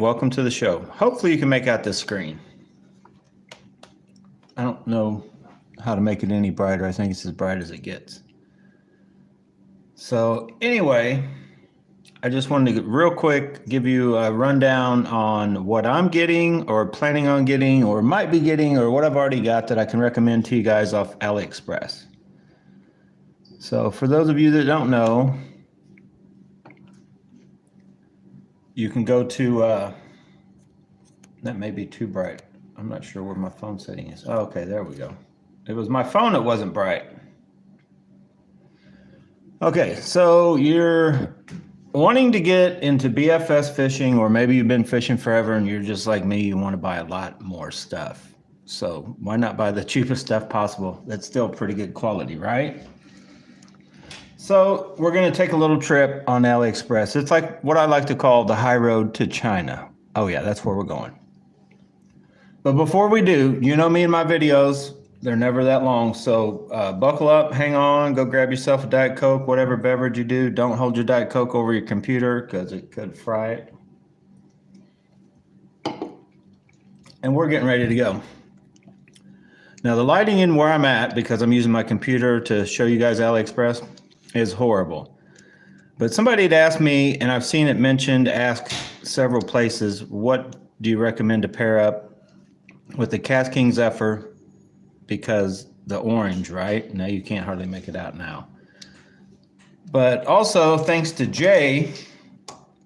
welcome to the show. Hopefully you can make out this screen. I don't know how to make it any brighter. I think it's as bright as it gets. So anyway, I just wanted to real quick give you a rundown on what I'm getting or planning on getting or might be getting or what I've already got that I can recommend to you guys off AliExpress. So for those of you that don't know, you can go to, that may be too bright. I'm not sure where my phone setting is. Oh, okay, there we go. It was my phone that wasn't bright. Okay, so you're wanting to get into BFS fishing, or maybe you've been fishing forever and you're just like me, you want to buy a lot more stuff. So why not buy the cheapest stuff possible? That's still pretty good quality, right? So we're going to take a little trip on AliExpress. It's like what I like to call the high road to China. Oh yeah, that's where we're going. But before we do, you know me and my videos, they're never that long. So buckle up, hang on, go grab yourself a Diet Coke, whatever beverage you do. Don't hold your Diet Coke over your computer because it could fry it. And we're getting ready to go. Now the lighting in where I'm at, because I'm using my computer to show you guys AliExpress, is horrible. But somebody had asked me, and I've seen it mentioned, asked several places, what do you recommend to pair up with the Cast King Zephyr? Because the orange, right? Now you can't hardly make it out now. But also, thanks to Jay,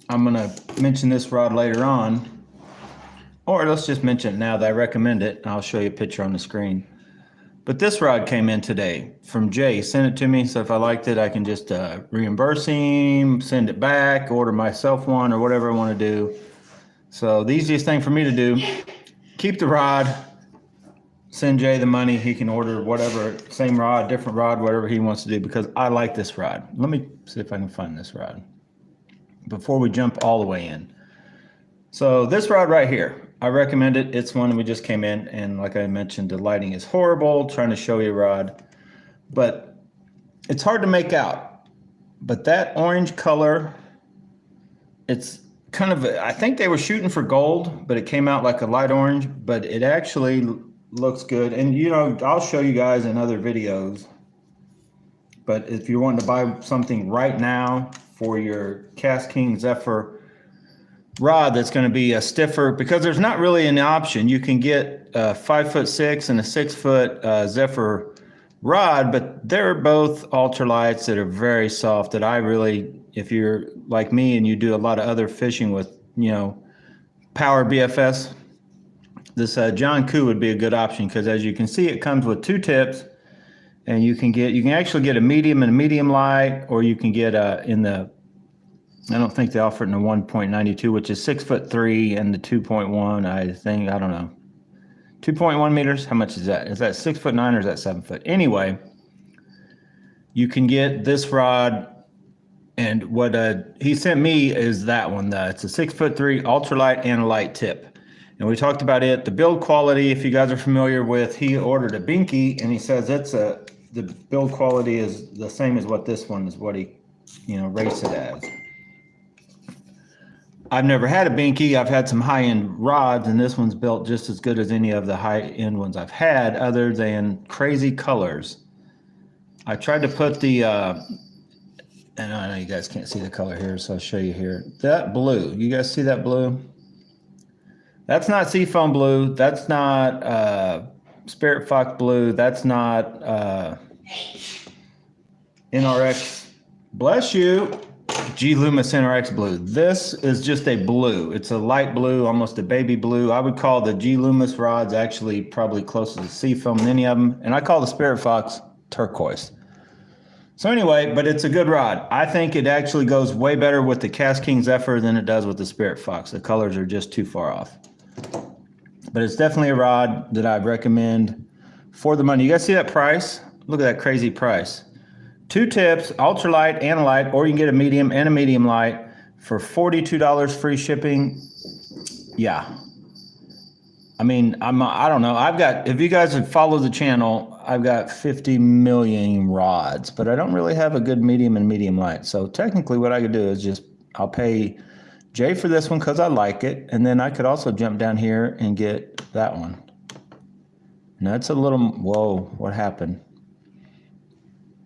I'm gonna mention this rod later on, or let's just mention it now that I recommend it, and I'll show you a picture on the screen. But this rod came in today from Jay. He sent it to me, so if I liked it, I can just reimburse him, send it back, order myself one, or whatever I want to do. So the easiest thing for me to do, keep the rod, send Jay the money. He can order whatever, same rod, different rod, whatever he wants to do, because I like this rod. Let me see if I can find this rod before we jump all the way in. So this rod right here, I recommend it. It's one we just came in, and like I mentioned, the lighting is horrible, trying to show you a rod, but it's hard to make out. But that orange color, it's kind of, I think they were shooting for gold, but it came out like a light orange, but it actually looks good. And you know, I'll show you guys in other videos, but if you're wanting to buy something right now for your Cast King Zephyr rod that's going to be a stiffer, because there's not really an option. You can get a 5'6" and a 6 foot Zephyr rod, but they're both ultralights that are very soft, that I really, if you're like me and you do a lot of other fishing with, you know, power BFS, this John Koo would be a good option, because as you can see, it comes with two tips, and you can actually get a medium and a medium light, or you can get in the, I don't think they offer it in the 1.92, which is 6'3", and the 2.1, I think, I don't know. 2.1 meters, how much is that? Is that 6'9" or is that 7 foot? Anyway, you can get this rod, and what he sent me is that one. It's a 6'3" ultralight and a light tip. And we talked about it, the build quality, if you guys are familiar with, he ordered a binky, and he says the build quality is the same as what this one is, what he, you know, rates it as. I've never had a binky. I've had some high-end rods, and this one's built just as good as any of the high-end ones I've had, other than crazy colors. I tried to put the, and I know you guys can't see the color here, so I'll show you here. That blue, you guys see that blue? That's not seafoam blue. That's not Spirit Fox blue. That's not NRX. Bless you. G Loomis NRX blue. This is just a blue. It's a light blue, almost a baby blue. I would call the G Loomis rods actually probably closer to seafoam than any of them. And I call the Spirit Fox turquoise. So anyway, but it's a good rod. I think it actually goes way better with the Cast King Zephyr than it does with the Spirit Fox. The colors are just too far off. But it's definitely a rod that I'd recommend for the money. You guys see that price? Look at that crazy price. Two tips, ultralight and a light, or you can get a medium and a medium light for $42 free shipping. Yeah. I mean, I don't know. I've got, if you guys have followed the channel, I've got 50 million rods, but I don't really have a good medium and medium light. So technically what I could do is just, I'll pay J for this one because I like it. And then I could also jump down here and get that one. And that's a little, whoa, what happened?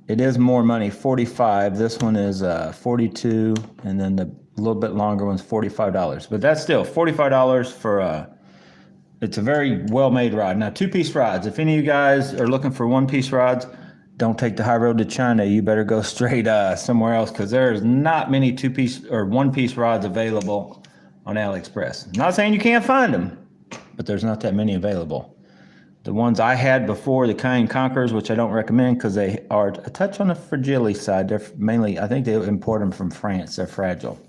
It is more money, 45. This one is 42, and then the little bit longer one's $45. But that's still $45 for it's a very well-made rod. Now, two-piece rods. If any of you guys are looking for one-piece rods, don't take the high road to China. You better go straight somewhere else because there's not many two-piece or one-piece rods available on AliExpress. I'm not saying you can't find them, but there's not that many available. The ones I had before, the Kind Conquerors, which I don't recommend because they are a touch on the fragile side. They're mainly, I think they import them from France. They're fragile.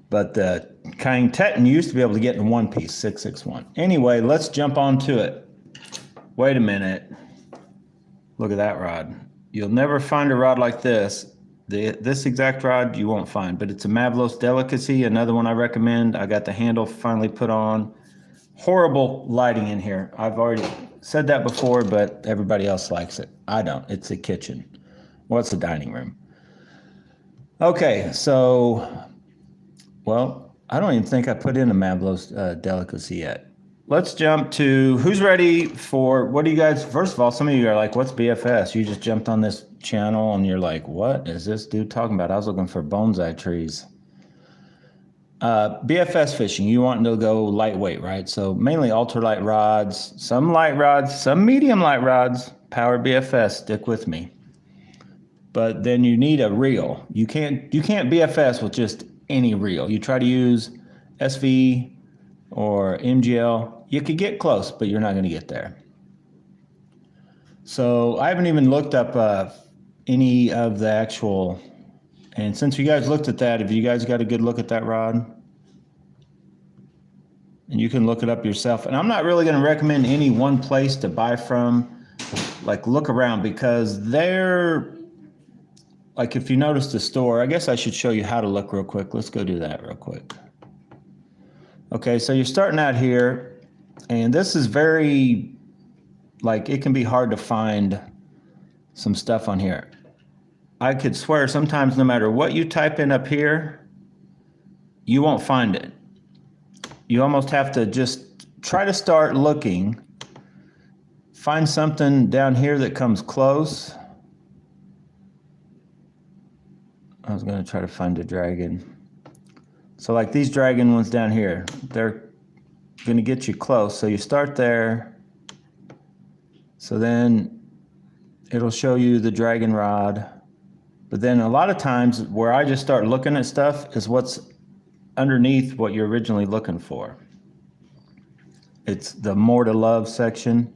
But the Kind Teton used to be able to get in one piece, 661. Anyway, let's jump on to it. Wait a minute. Look at that rod. You'll never find a rod like this. This exact rod you won't find, but it's a Mavlos Delicacy, another one I recommend. I got the handle finally put on. Horrible lighting in here. I've already said that before, but everybody else likes it. I don't. It's a kitchen. Well, it's a dining room. Okay, so, well, I don't even think I put in a Mavlos Delicacy yet. Let's jump to who's ready for, what do you guys, first of all, some of you are like, what's BFS? You just jumped on this channel and you're like, what is this dude talking about? I was looking for bonsai trees. BFS fishing, you want to go lightweight, right? So mainly ultralight rods, some light rods, some medium light rods, power BFS, stick with me. But then you need a reel. You can't BFS with just any reel. You try to use SV or MGL, you could get close, but you're not going to get there. So I haven't even looked up any of the actual. And since you guys looked at that, have you guys got a good look at that rod? And you can look it up yourself. And I'm not really going to recommend any one place to buy from. Like, look around because they're, like, if you notice the store, I guess I should show you how to look real quick. Let's go do that real quick. Okay, so you're starting out here, and this is very, like, it can be hard to find some stuff on here. I could swear sometimes no matter what you type in up here, you won't find it. You almost have to just try to start looking, find something down here that comes close. I was going to try to find a dragon. So like these dragon ones down here, they're going to get you close. So you start there. So then it'll show you the dragon rod. But then a lot of times where I just start looking at stuff is what's underneath what you're originally looking for. It's the more to love section.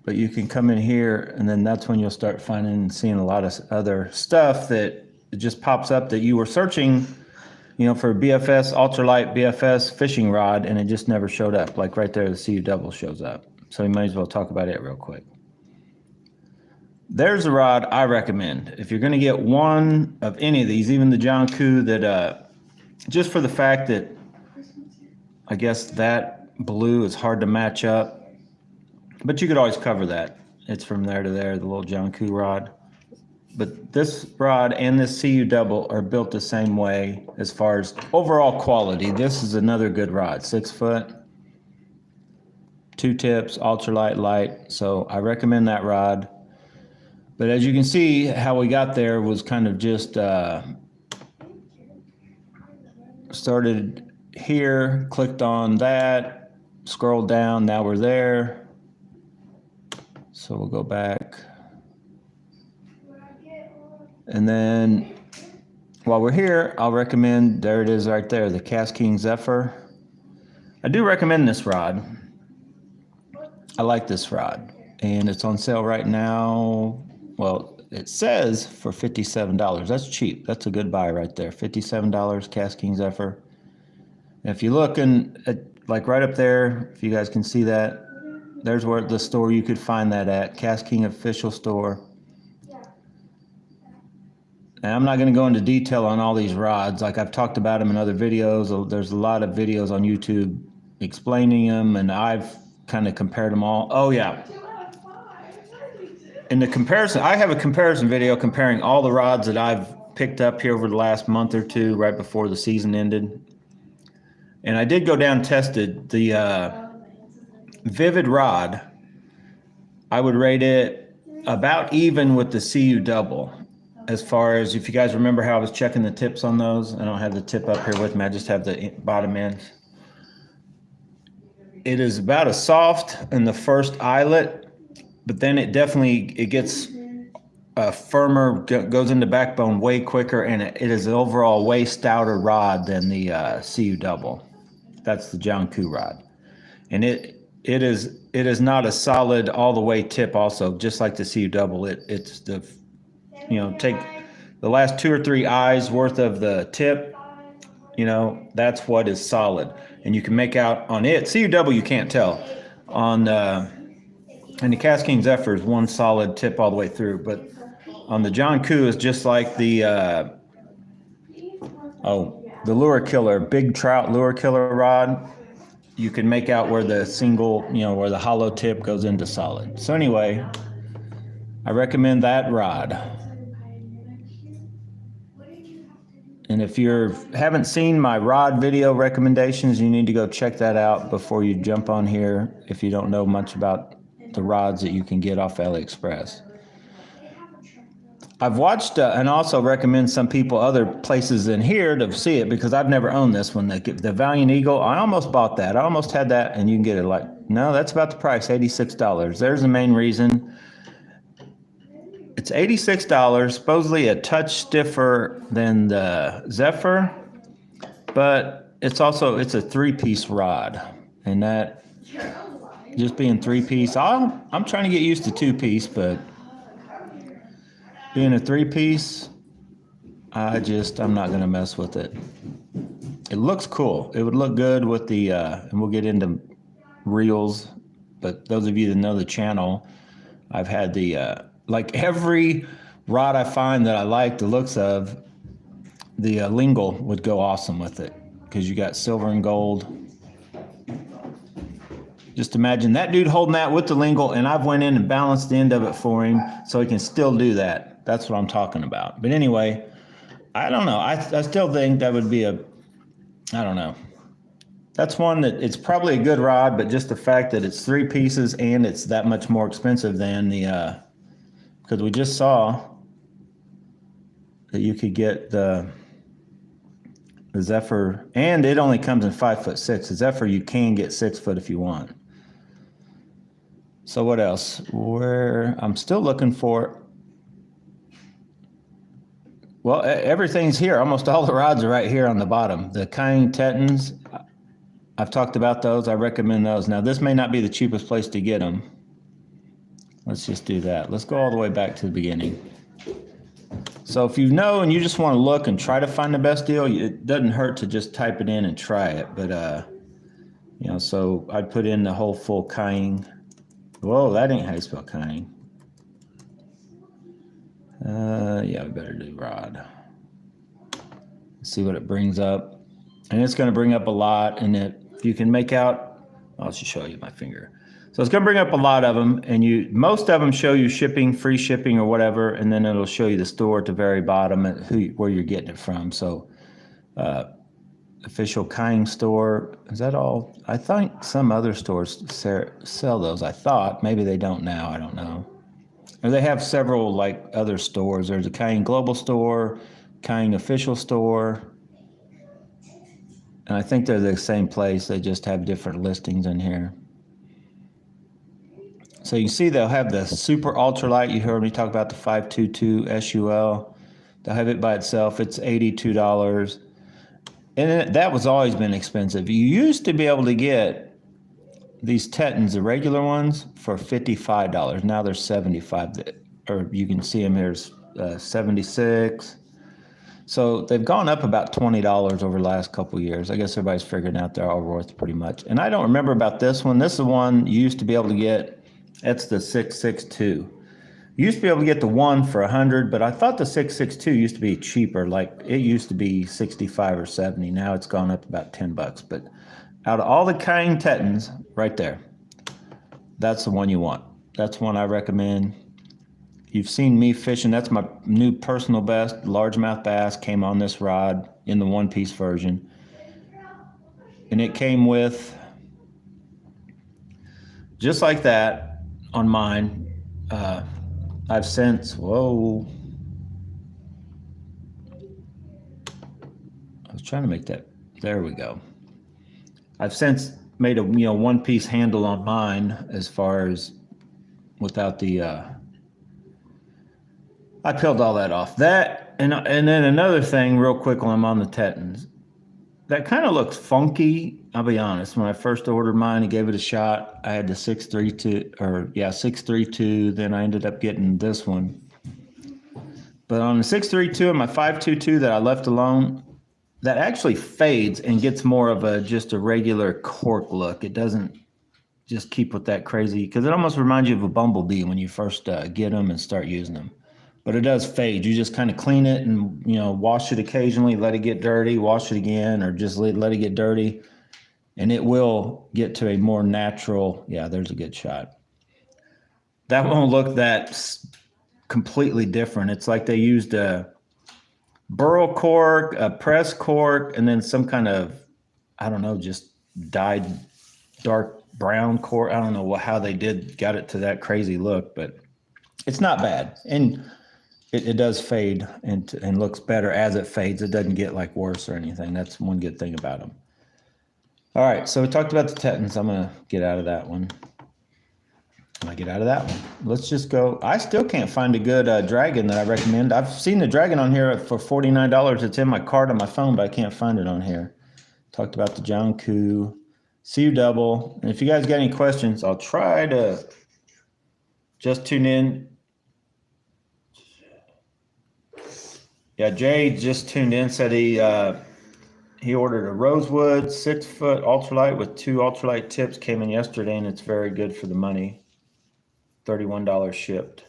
But you can come in here and then that's when you'll start finding and seeing a lot of other stuff that it just pops up that you were searching, you know, for BFS, ultralight BFS fishing rod, and it just never showed up. Like right there, the CU double shows up. So you might as well talk about it real quick. There's a rod I recommend. If you're going to get one of any of these, even the John Koo, that just for the fact that I guess that blue is hard to match up, but you could always cover that. It's from there to there, the little John Koo rod. But this rod and this CU double are built the same way as far as overall quality. This is another good rod, 6 foot, 2 tips, ultralight light. So I recommend that rod. But as you can see, how we got there was kind of just started here, clicked on that, scrolled down, now we're there. So we'll go back. And then while we're here, I'll recommend, there it is right there, the Cast King Zephyr. I do recommend this rod. I like this rod. And it's on sale right now. Well, it says for $57. That's cheap. That's a good buy right there. $57, Cast King Zephyr. And if you look at, like right up there, if you guys can see that, there's where the store you could find that at, Cast King official store. And I'm not going to go into detail on all these rods. Like I've talked about them in other videos. There's a lot of videos on YouTube explaining them, and I've kind of compared them all. Oh, yeah. In the comparison, I have a comparison video comparing all the rods that I've picked up here over the last month or two, right before the season ended. And I did go down and tested the Vivid rod. I would rate it about even with the CU double. As far as, if you guys remember how I was checking the tips on those, I don't have the tip up here with me, I just have the bottom end. It is about as soft in the first eyelet, but then it gets firmer, goes into backbone way quicker, and it is an overall way stouter rod than the CU double. That's the John Koo rod. And it is not a solid all the way tip also, just like the CU double. It's the, take the last 2 or 3 eyes worth of the tip, that's what is solid. And you can make out on it. CU double you can't tell. And the Cascade Zephyr is one solid tip all the way through. But on the John Koo is just like the lure killer, big trout lure killer rod. You can make out where the single, where the hollow tip goes into solid. So anyway, I recommend that rod. And if you haven't seen my rod video recommendations, you need to go check that out before you jump on here if you don't know much about the rods that you can get off AliExpress. I've watched and also recommend some people other places in here to see it because I've never owned this one. The Valiant Eagle, I almost bought that. I almost had that, and you can get it no, that's about the price, $86. There's the main reason. It's $86, supposedly a touch stiffer than the Zephyr, but it's a 3-piece rod, and that just being 3-piece, I'm trying to get used to 2-piece, but being a 3-piece, I'm not gonna mess with it. It looks cool. It would look good with the, and we'll get into reels, but those of you that know the channel, I've had the, like every rod I find that I like the looks of, the lingle would go awesome with it because you got silver and gold. Just imagine that dude holding that with the lingle, and I've went in and balanced the end of it for him so he can still do that. That's what I'm talking about. But anyway, I don't know. I still think that would be I don't know. That's one that it's probably a good rod, but just the fact that it's 3 pieces and it's that much more expensive than the, because we just saw that you could get the Zephyr, and it only comes in 5'6". The Zephyr you can get 6 foot if you want. So what else? I'm still looking for. Well, everything's here. Almost all the rods are right here on the bottom. The Kine Tettons, I've talked about those. I recommend those. Now, this may not be the cheapest place to get them. Let's just do that. Let's go all the way back to the beginning. So if you know and you just want to look and try to find the best deal, it doesn't hurt to just type it in and try it. But, so I'd put in the whole full Kine. Whoa, that ain't how you spell Kine. Yeah, we better do rod. Let's see what it brings up. And it's going to bring up a lot. And if you can make out, I'll just show you my finger. So it's going to bring up a lot of them. And most of them show you shipping, free shipping or whatever. And then it'll show you the store at the very bottom at where you're getting it from. So official Kine store. Is that all? I think some other stores sell those. I thought. Maybe they don't now. I don't know. Or they have several like other stores. There's a Kine Global store, Kine Official store. And I think they're the same place. They just have different listings in here. So you can see they'll have the super ultralight. You heard me talk about the 522 SUL. They'll have it by itself. It's $82. And that was always been expensive. You used to be able to get these Tettons, the regular ones, for $55. Now they're $75. Or you can see them here, $76. So they've gone up about $20 over the last couple of years. I guess everybody's figuring out they're all worth pretty much. And I don't remember about this one. This is the one you used to be able to get. That's the 662. You used to be able to get the one for $100, but I thought the 662 used to be cheaper. Like it used to be 65 or 70. Now it's gone up about $10. But out of all the Kine Tettons, right there, that's the one you want. That's one I recommend. you've seen me fishing. That's my new personal best. Largemouth bass came on this rod in the one-piece version. And it came with, just like that on mine. I've since, whoa. I was trying to make that, there we go. I've since made a one-piece handle on mine as far as without the, I peeled all that off. That, and then another thing real quick while I'm on the Tettons. That kind of looks funky, I'll be honest. When I first ordered mine and gave it a shot, I had the 632, then I ended up getting this one. But on the 632 and my 522 that I left alone, that actually fades and gets more of just a regular cork look. It doesn't just keep with that crazy, because it almost reminds you of a bumblebee when you first get them and start using them. But it does fade. You just kind of clean it and, wash it occasionally, let it get dirty, wash it again, or just let it get dirty. And it will get to a more natural, yeah, there's a good shot. That won't look that completely different. It's like they used a burl cork, a press cork, and then some kind of, I don't know, just dyed dark brown cork. I don't know how they got it to that crazy look, but it's not bad. And it does fade and looks better as it fades. It doesn't get like worse or anything. That's one good thing about them. All right, so we talked about the Tettons. I'm going to get out of that one. Let's just go. I still can't find a good dragon that I recommend. I've seen the dragon on here for $49. It's in my cart on my phone, but I can't find it on here. Talked about the John Koo, CU Double. And if you guys got any questions, I'll try to just tune in. Yeah, Jay just tuned in, said he ordered a rosewood 6-foot ultralight with 2 ultralight tips, came in yesterday, and it's very good for the money. $31 shipped.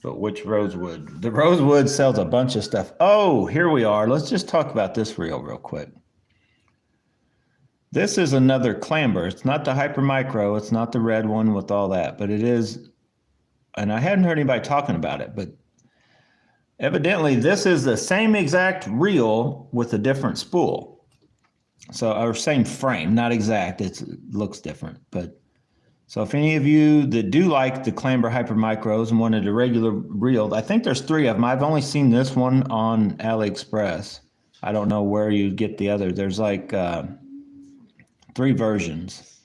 But which rosewood? The rosewood sells a bunch of stuff. Oh, here we are. Let's just talk about this reel real quick. This is another clamber. It's not the Hyper Micro. It's not the red one with all that, but it is, and I hadn't heard anybody talking about it, but evidently, this is the same exact reel with a different spool. So, or same frame, not exact. It looks different. But so if any of you that do like the Clamber Hyper Micros and wanted a regular reel, I think there's 3 of them. I've only seen this one on AliExpress. I don't know where you get the other. There's like 3 versions.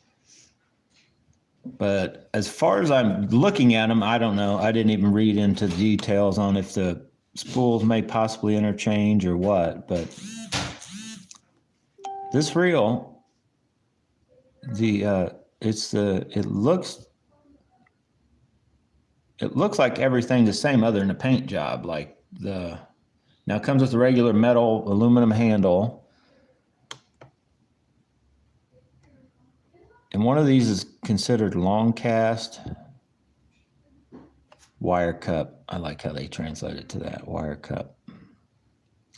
But as far as I'm looking at them, I don't know. I didn't even read into the details on if the spools may possibly interchange or what, but this reel, it looks like everything the same other than the paint job. Now it comes with a regular metal aluminum handle, and one of these is considered long cast. Wire cup. I like how they translate it to that. Wire cup.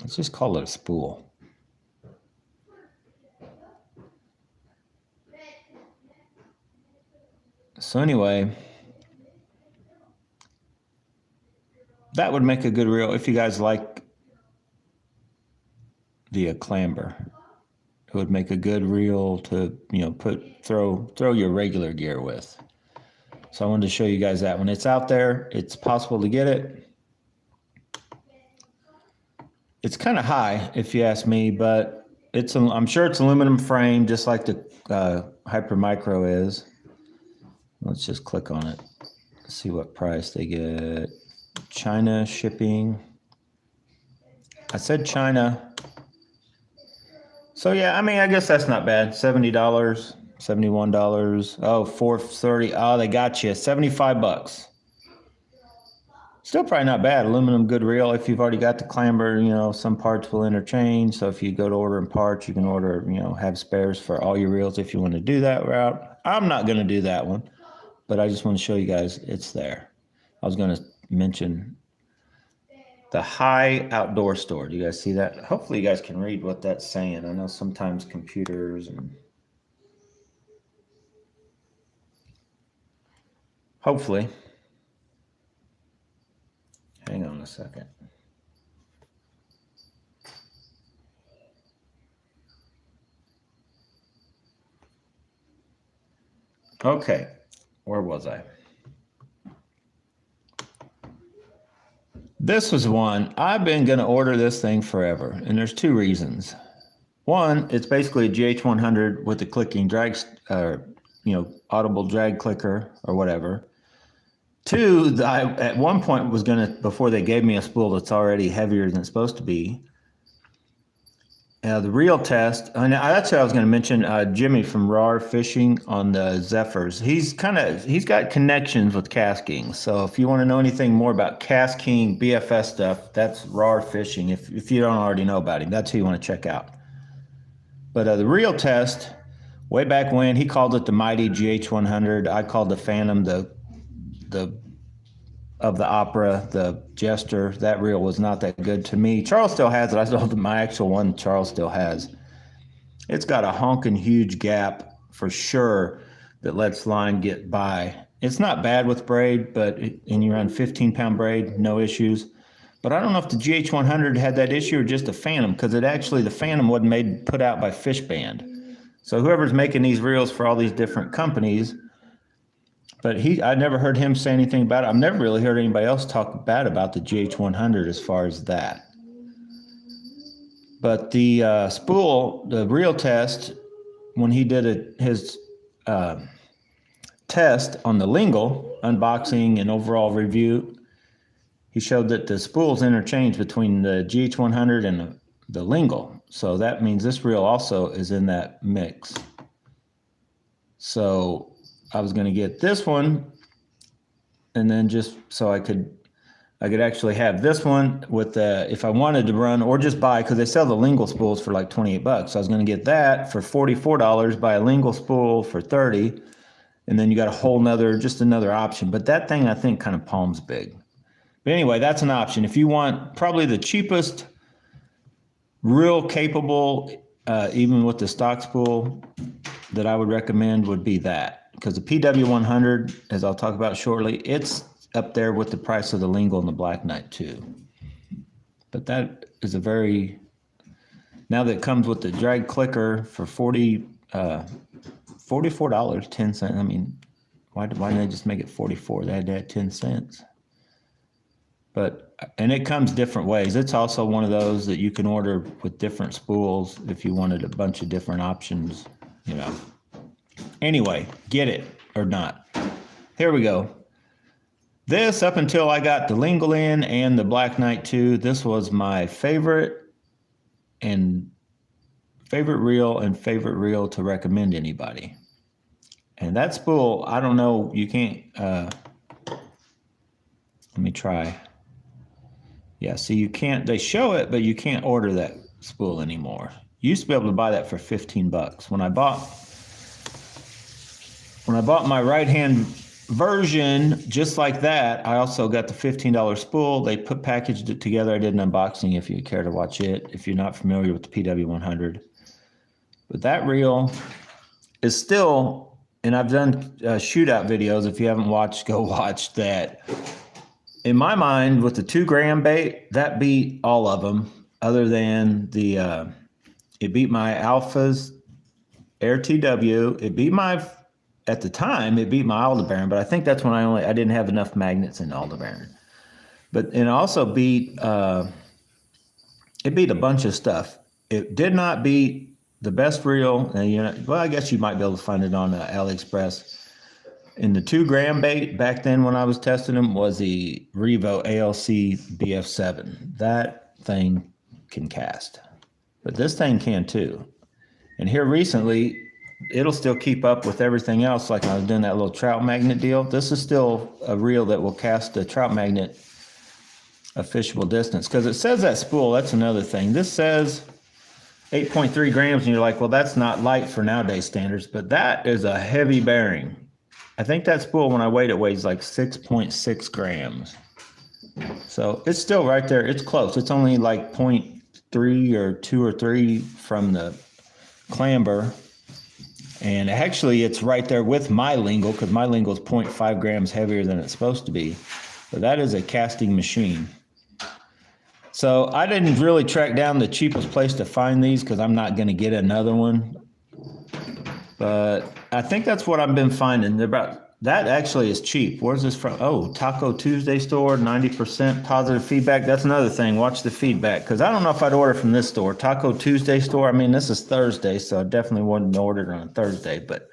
Let's just call it a spool. So anyway, that would make a good reel if you guys like the clamber. It would make a good reel to, throw your regular gear with. So I wanted to show you guys that one. It's out there. It's possible to get it. It's kind of high, if you ask me, but I'm sure it's aluminum frame, just like the Hyper Micro is. Let's just click on it. See what price they get. China shipping. I said China. So yeah, I guess that's not bad. $70, $71. Oh, $430. Oh, they got you. $75. Still probably not bad. Aluminum good reel. If you've already got the clamber, some parts will interchange. So if you go to ordering parts, you can order, have spares for all your reels if you want to do that route. I'm not going to do that one, but I just want to show you guys it's there. I was going to mention the High Outdoor Store. Do you guys see that? Hopefully you guys can read what that's saying. I know sometimes computers and hopefully. Hang on a second. Okay, where was I? This was one, I've been going to order this thing forever, and there's two reasons. One, it's basically a GH100 with the clicking drag, audible drag clicker or whatever. Two, I at one point was going to, before they gave me a spool that's already heavier than it's supposed to be, the real test, and that's what I was going to mention, Jimmy from RAR Fishing on the Zephyrs. He's got connections with Cast King. So if you want to know anything more about Cast King BFS stuff, that's RAR Fishing. If you don't already know about him, that's who you want to check out. But the real test, way back when, he called it the Mighty GH100. I called the Phantom of the Opera, the Jester. That reel was not that good to me. Charles still has it. I told him my actual one Charles still has. It's got a honking huge gap for sure that lets line get by. It's not bad with braid, but and you run 15-pound braid, no issues. But I don't know if the GH100 had that issue or just a Phantom, because the Phantom wasn't put out by Fish Band. So whoever's making these reels for all these different companies, but I never heard him say anything about it. I've never really heard anybody else talk bad about the GH100 as far as that. But the spool, the real test, when he did his test on the lingle, unboxing and overall review, he showed that the spools interchange between the GH100 and the lingle. So that means this reel also is in that mix. So I was going to get this one, and then just so I could actually have this one with if I wanted to run or just buy, because they sell the lingle spools for like 28 bucks. So I was going to get that for $44, buy a lingle spool for 30, and then you got just another option. But that thing I think kind of palms big. But anyway, that's an option. If you want probably the cheapest, real capable, even with the stock spool, that I would recommend would be that. Because the PW100, as I'll talk about shortly, it's up there with the price of the lingle and the Black Knight too. But that is now that it comes with the drag clicker for $44.10. I mean, why didn't they just make it 44? They had to add 10 cents. And it comes different ways. It's also one of those that you can order with different spools if you wanted a bunch of different options, Anyway, get it or not. Here we go. This, up until I got the lingle in and the Black Knight 2, this was my favorite reel to recommend anybody. And that spool, I don't know, you can't, let me try. Yeah, see, you can't, they show it, but you can't order that spool anymore. You used to be able to buy that for 15 bucks. When I bought my right-hand version, just like that, I also got the $15 spool. They packaged it together. I did an unboxing if you care to watch it, if you're not familiar with the PW100. But that reel is still, and I've done shootout videos. If you haven't watched, go watch that. In my mind, with the 2 gram bait, that beat all of them, other than it beat my Alpha's Air TW. It beat at the time, it beat my Aldebaran, but I think that's when I didn't have enough magnets in Aldebaran. But it also beat a bunch of stuff. It did not beat the best reel. Well, I guess you might be able to find it on AliExpress. In the 2 gram bait, back then when I was testing them, was the Revo ALC BF7. That thing can cast. But this thing can too. And here recently, it'll still keep up with everything else. Like I was doing that little trout magnet deal. This is still a reel that will cast a trout magnet a fishable distance. Because it says that spool, that's another thing. This says 8.3 grams, and you're like, well, that's not light for nowadays standards. But that is a heavy bearing. I think that spool, when I weighed it, weighs like 6.6 grams. So it's still right there. It's close. It's only like 0.3 or 2 or 3 from the clamber. And actually, it's right there with my lingle, because my lingle is 0.5 grams heavier than it's supposed to be. But that is a casting machine. So I didn't really track down the cheapest place to find these because I'm not going to get another one. But I think that's what I've been finding. They're about, that actually is cheap. Where's this from? Oh, Taco Tuesday store, 90% positive feedback. That's another thing. Watch the feedback because I don't know if I'd order from this store. Taco Tuesday store. I mean, this is Thursday, so I definitely wouldn't order it on a Thursday. But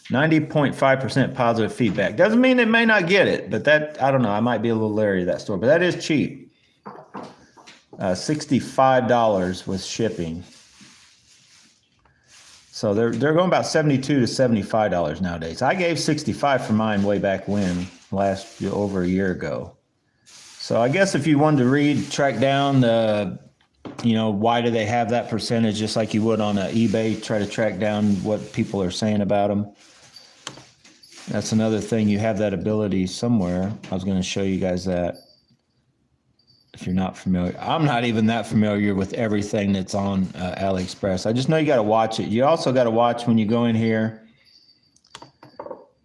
90.5% positive feedback. Doesn't mean they may not get it, but that, I don't know. I might be a little leery of that store, but that is cheap. $65 with shipping. So they're going about $72 to $75 nowadays. I gave $65 for mine way back when, over a year ago. So I guess if you wanted to track down the, why do they have that percentage, just like you would on eBay, try to track down what people are saying about them. That's another thing. You have that ability somewhere. I was going to show you guys that. If you're not familiar, I'm not even that familiar with everything that's on AliExpress. I just know you got to watch it. You also got to watch when you go in here.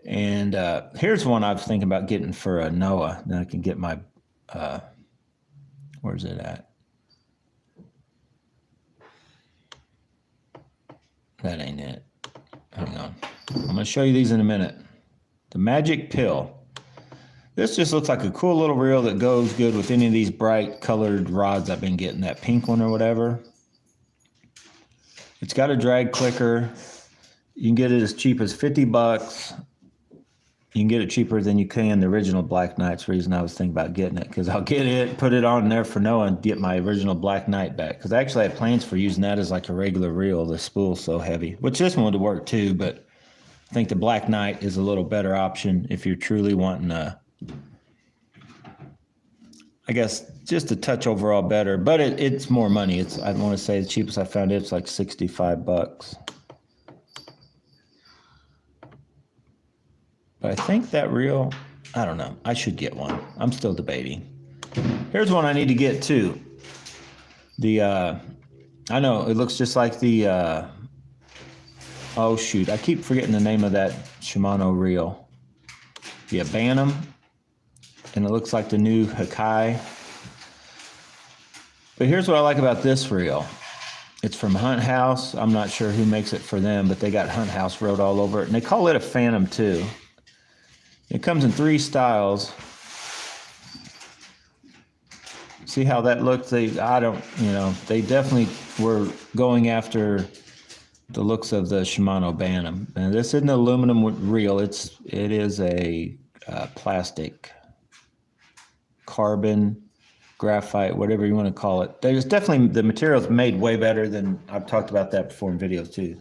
And here's one I was thinking about getting for Noah. Then I can get my, where's it at? That ain't it. Hang on. I'm going to show you these in a minute. The Magic Pill. This just looks like a cool little reel that goes good with any of these bright colored rods I've been getting, that pink one or whatever. It's got a drag clicker. You can get it as cheap as $50. You can get it cheaper than you can the original Black Knight's reason I was thinking about getting it, because I'll get it, put it on there for Noah and get my original Black Knight back. Because I actually had plans for using that as like a regular reel. The spool's so heavy, which this one would work too, but I think the Black Knight is a little better option if you're truly wanting I guess just a touch overall better, but it's more money. I want to say the cheapest I found it's like $65. But I think that reel, I don't know. I should get one. I'm still debating. Here's one I need to get too. I know it looks just like the, oh shoot, I keep forgetting the name of that Shimano reel. The Bantam. And it looks like the new Hakai. But here's what I like about this reel. It's from Hunt House. I'm not sure who makes it for them, but they got Hunt House wrote all over it. And they call it a Phantom too. It comes in 3 styles. See how that looks? They definitely were going after the looks of the Shimano Bantam. And this isn't an aluminum reel. It is a plastic, carbon, graphite, whatever you want to call it. There's definitely, the material's made way better than, I've talked about that before in videos too.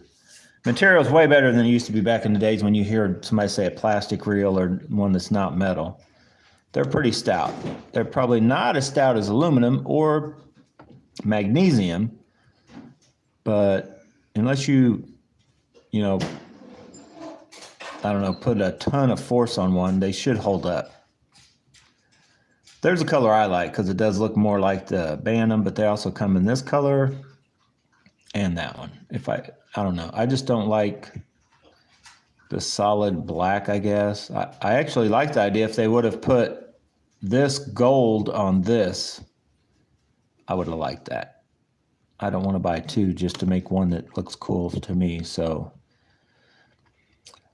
Material's way better than it used to be back in the days when you hear somebody say a plastic reel or one that's not metal. They're pretty stout. They're probably not as stout as aluminum or magnesium, but unless you put a ton of force on one, they should hold up. There's a color I like because it does look more like the Bantam, but they also come in this color and that one. I don't know. I just don't like the solid black, I guess. I actually like the idea if they would have put this gold on this, I would have liked that. I don't want to buy 2 just to make one that looks cool to me. So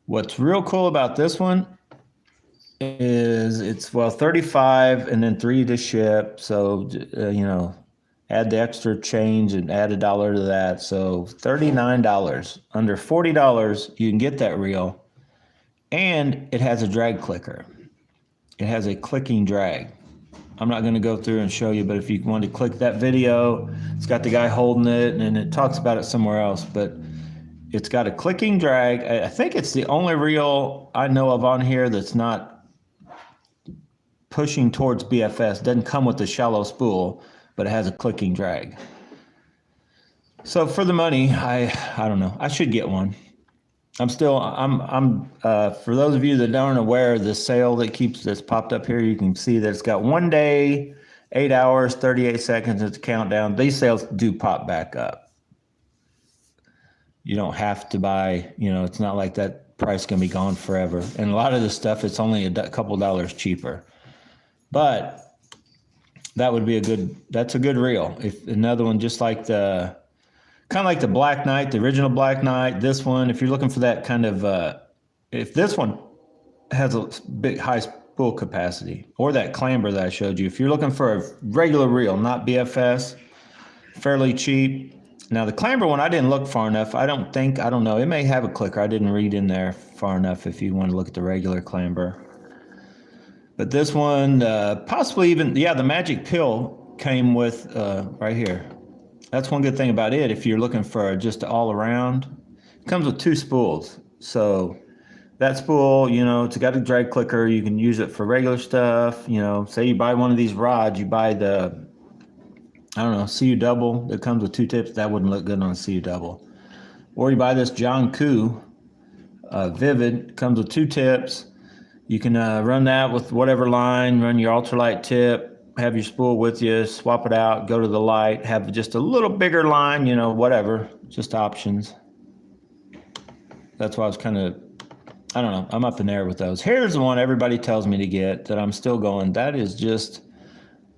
what's real cool about this one is it's, well, 35 and then 3 to ship. So, add the extra change and add $1 to that. So $39, under $40, you can get that reel. And it has a drag clicker. It has a clicking drag. I'm not going to go through and show you, but if you want to click that video, it's got the guy holding it and it talks about it somewhere else, but it's got a clicking drag. I think it's the only reel I know of on here that's not pushing towards BFS. Doesn't come with the shallow spool, but it has a clicking drag. So for the money, I don't know. I should get one. I'm for those of you that aren't aware of the sale that's popped up here, you can see that it's got 1 day, 8 hours, 38 seconds. It's a countdown. These sales do pop back up. You don't have to buy, it's not like that price can be gone forever. And a lot of this stuff, it's only a couple dollars cheaper. But that would be that's a good reel. If another one just like the, kind of like the Black Knight, the original Black Knight, this one, if you're looking for that kind of, if this one has a big high spool capacity, or that clamber that I showed you, if you're looking for a regular reel, not BFS, fairly cheap. Now the clamber one, I didn't look far enough. I don't know. It may have a clicker. I didn't read in there far enough if you want to look at the regular clamber. But this one, possibly even, yeah, the magic pill came with right here. That's one good thing about it. If you're looking for just all around, it comes with 2 spools. So that spool, you know, it's got a drag clicker. You can use it for regular stuff. You know, say you buy one of these rods, you buy the, I don't know, CU double that comes with 2 tips. That wouldn't look good on a CU double. Or you buy this John Koo Vivid, comes with 2 tips. You can run that with whatever line, run your ultralight tip, have your spool with you, swap it out, go to the light, have just a little bigger line, you know, whatever, just options. That's why I was kind of, I don't know, I'm up in there with those. Here's the one everybody tells me to get that I'm still going. That is just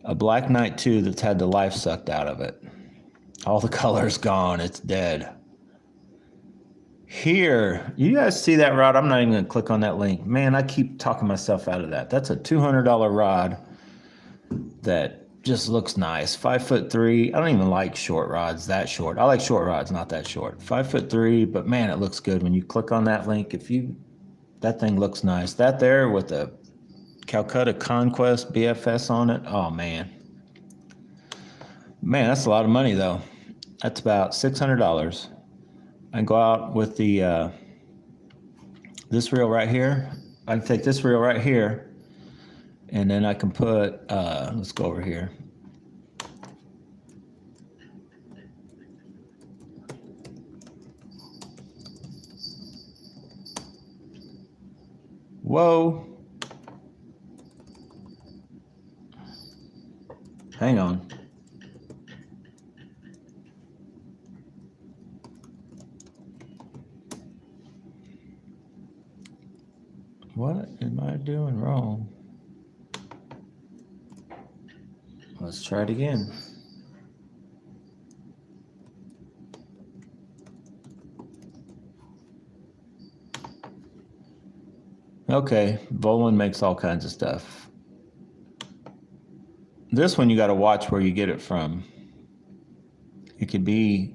a Black Knight 2 that's had the life sucked out of it. All the color's gone. It's dead. Here, you guys see that rod? I'm not even going to click on that link. Man, I keep talking myself out of that. That's a $200 rod that just looks nice. 5'3". I don't even like short rods that short. I like short rods, not that short. 5'3", but man, it looks good when you click on that link. That thing looks nice. That there with the Calcutta Conquest BFS on it. Oh man. Man, that's a lot of money though. That's about $600. I can go out with the this reel right here. I can take this reel right here, and then I can put, let's go over here. Whoa. Hang on. What am I doing wrong? Let's try it again. Okay, Volan makes all kinds of stuff. This one you got to watch where you get it from. It could be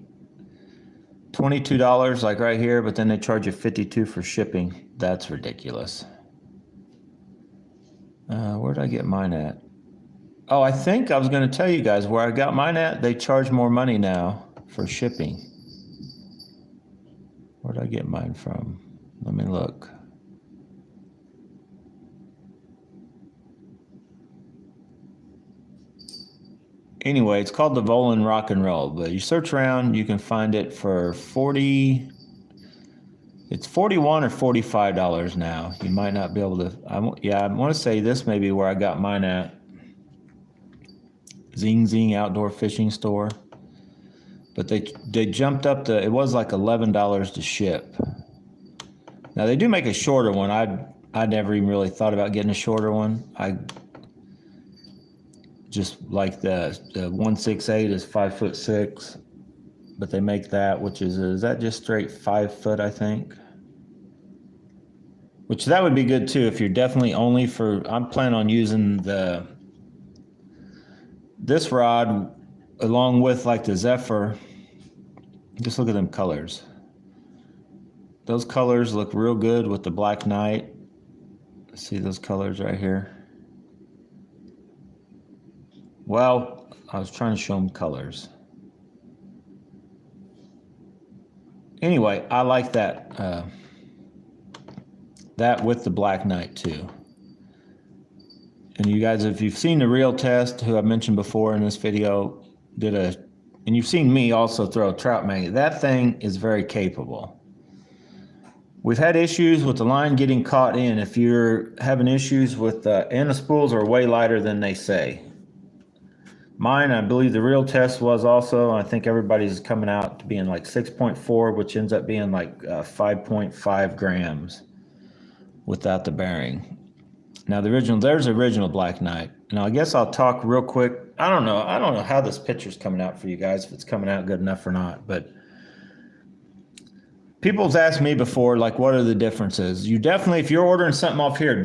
$22 like right here, but then they charge you $52 for shipping. That's ridiculous. Where did I get mine at? Oh, I think I was going to tell you guys where I got mine at. They charge more money now for shipping. Where did I get mine from? Let me look. Anyway, it's called the Volan Rock and Roll, but you search around, you can find it for it's $41 or $45 now. You might not be able to, I want to say this may be where I got mine at. Zing Zing Outdoor Fishing Store. But they jumped up it was like $11 to ship. Now they do make a shorter one. I never even really thought about getting a shorter one. I just like the 168 is 5'6", but they make that, which is that just straight 5 foot, I think. Which that would be good too if you're definitely only for, I'm planning on using this rod along with like the Zephyr. Just look at them colors. Those colors look real good with the Black Knight. See those colors right here? Well, I was trying to show them colors. Anyway, I like that that with the Black Knight too. And you guys, if you've seen the reel test, who I mentioned before in this video, and you've seen me also throw a trout magnet, that thing is very capable. We've had issues with the line getting caught in. If you're having issues with, and the spools are way lighter than they say. Mine, I believe the real test was also, I think everybody's coming out to being like 6.4, which ends up being like 5.5 grams without the bearing. Now there's original Black Knight. Now I guess I'll talk real quick I don't know. I don't know how this picture's coming out for you guys, if it's coming out good enough or not, but people's asked me before, like, what are the differences? You definitely, if you're ordering something off here,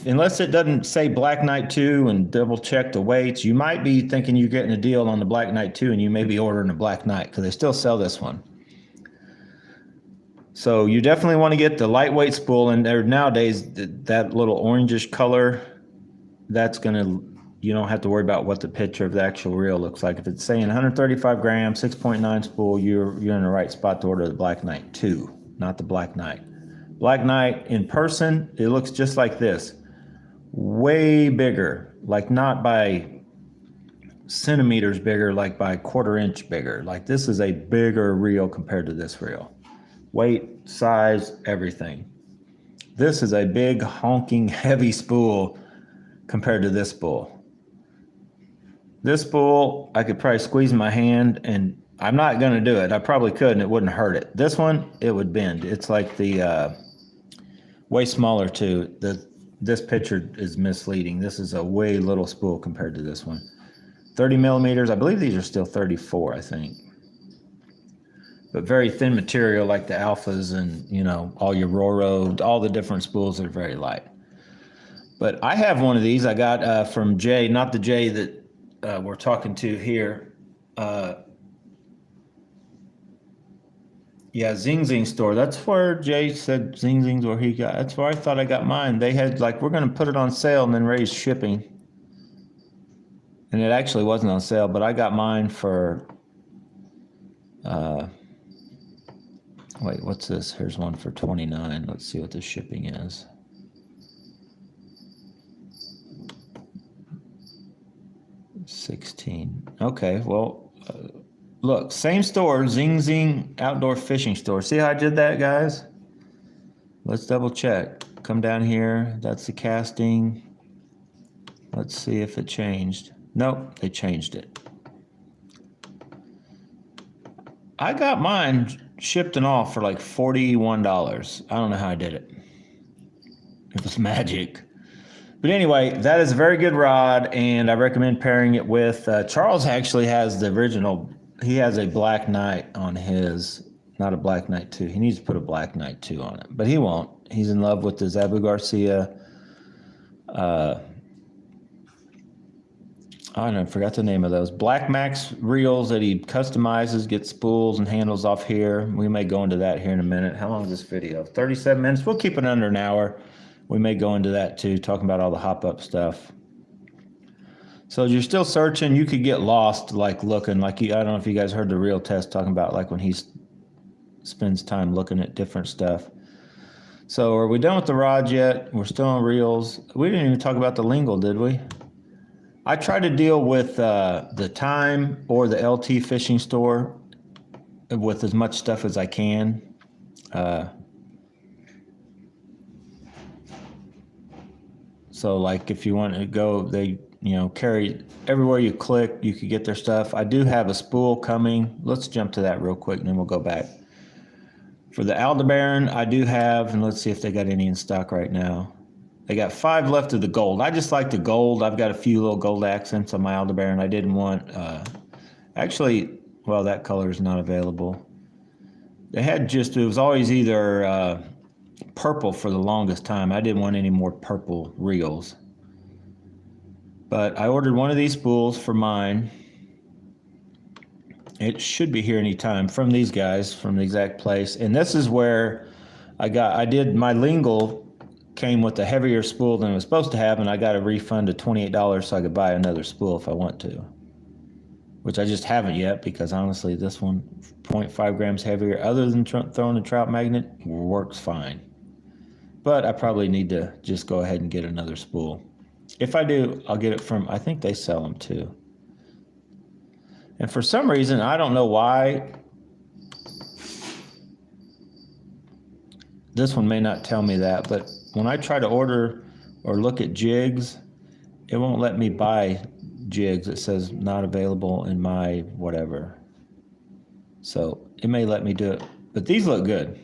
unless it doesn't say Black Knight 2 and double check the weights, you might be thinking you're getting a deal on the Black Knight 2 and you may be ordering a Black Knight because they still sell this one. So you definitely want to get the lightweight spool, and there nowadays that little orangish color, that's you don't have to worry about what the picture of the actual reel looks like. If it's saying 135 grams, 6.9 spool, you're in the right spot to order the Black Knight 2, not the Black Knight. Black Knight in person, it looks just like this. Way bigger, like not by centimeters bigger, like by quarter-inch bigger. Like this is a bigger reel compared to this reel. Weight, size, everything. This is a big, honking, heavy spool compared to this spool. This spool, I could probably squeeze in my hand, and I'm not going to do it. I probably could, and it wouldn't hurt it. This one, it would bend. It's like the way smaller, too. This picture is misleading. This is a way little spool compared to this one. 30 millimeters. I believe these are still 34, I think. But very thin material like the Alphas and, you know, all your Roro, all the different spools are very light. But I have one of these I got from Jay, not the Jay that we're talking to here. Yeah, Zing Zing store. That's where Jay said Zing Zing's where he got. That's where I thought I got mine. They had like, we're going to put it on sale and then raise shipping. And it actually wasn't on sale, but I got mine for, wait, what's this? Here's one for $29. Let's see what the shipping is. $16. Okay, well, look, same store, Zing Zing Outdoor Fishing Store. See how I did that, guys? Let's double check. Come down here. That's the casting. Let's see if it changed. Nope, they changed it. I got mine shipped and off for like $41. I don't know how I did it. It was magic. But anyway, that is a very good rod, and I recommend pairing it with, Charles actually has the original, he has a Black Knight on his, not a Black Knight 2. He needs to put a Black Knight 2 on it, but he won't. He's in love with his Abu Garcia, I forgot the name of those. Black Max reels that he customizes, gets spools and handles off here. We may go into that here in a minute. How long is this video? 37 minutes. We'll keep it under an hour. We may go into that too, talking about all the hop-up stuff. So as you're still searching, you could get lost, like looking, like I don't know if you guys heard the reel test talking about like when he spends time looking at different stuff. So are we done with the rods yet? We're still on reels. We didn't even talk about the lingle, did we? I try to deal with the Time or the LT Fishing Store with as much stuff as I can. So like if you want to go, they carry everywhere you click, you could get their stuff. I do have a spool coming. Let's jump to that real quick and then we'll go back. For the Aldebaran, I do have, and let's see if they got any in stock right now. They got 5 left of the gold. I just like the gold. I've got a few little gold accents on my Aldebaran. I didn't want, actually, well, that color is not available. They had it was always either purple for the longest time. I didn't want any more purple reels. But I ordered one of these spools for mine. It should be here anytime from these guys, from the exact place. And this is where I did my lingle. Came with a heavier spool than it was supposed to have, and I got a refund of $28 so I could buy another spool if I want to, which I just haven't yet because honestly this one 0.5 grams heavier, other than throwing a trout magnet, works fine. But I probably need to just go ahead and get another spool. If I do, I'll get it from, I think they sell them too. And for some reason, I don't know why, this one may not tell me that, but when I try to order or look at jigs, it won't let me buy jigs. It says not available in my whatever. So it may let me do it, but these look good.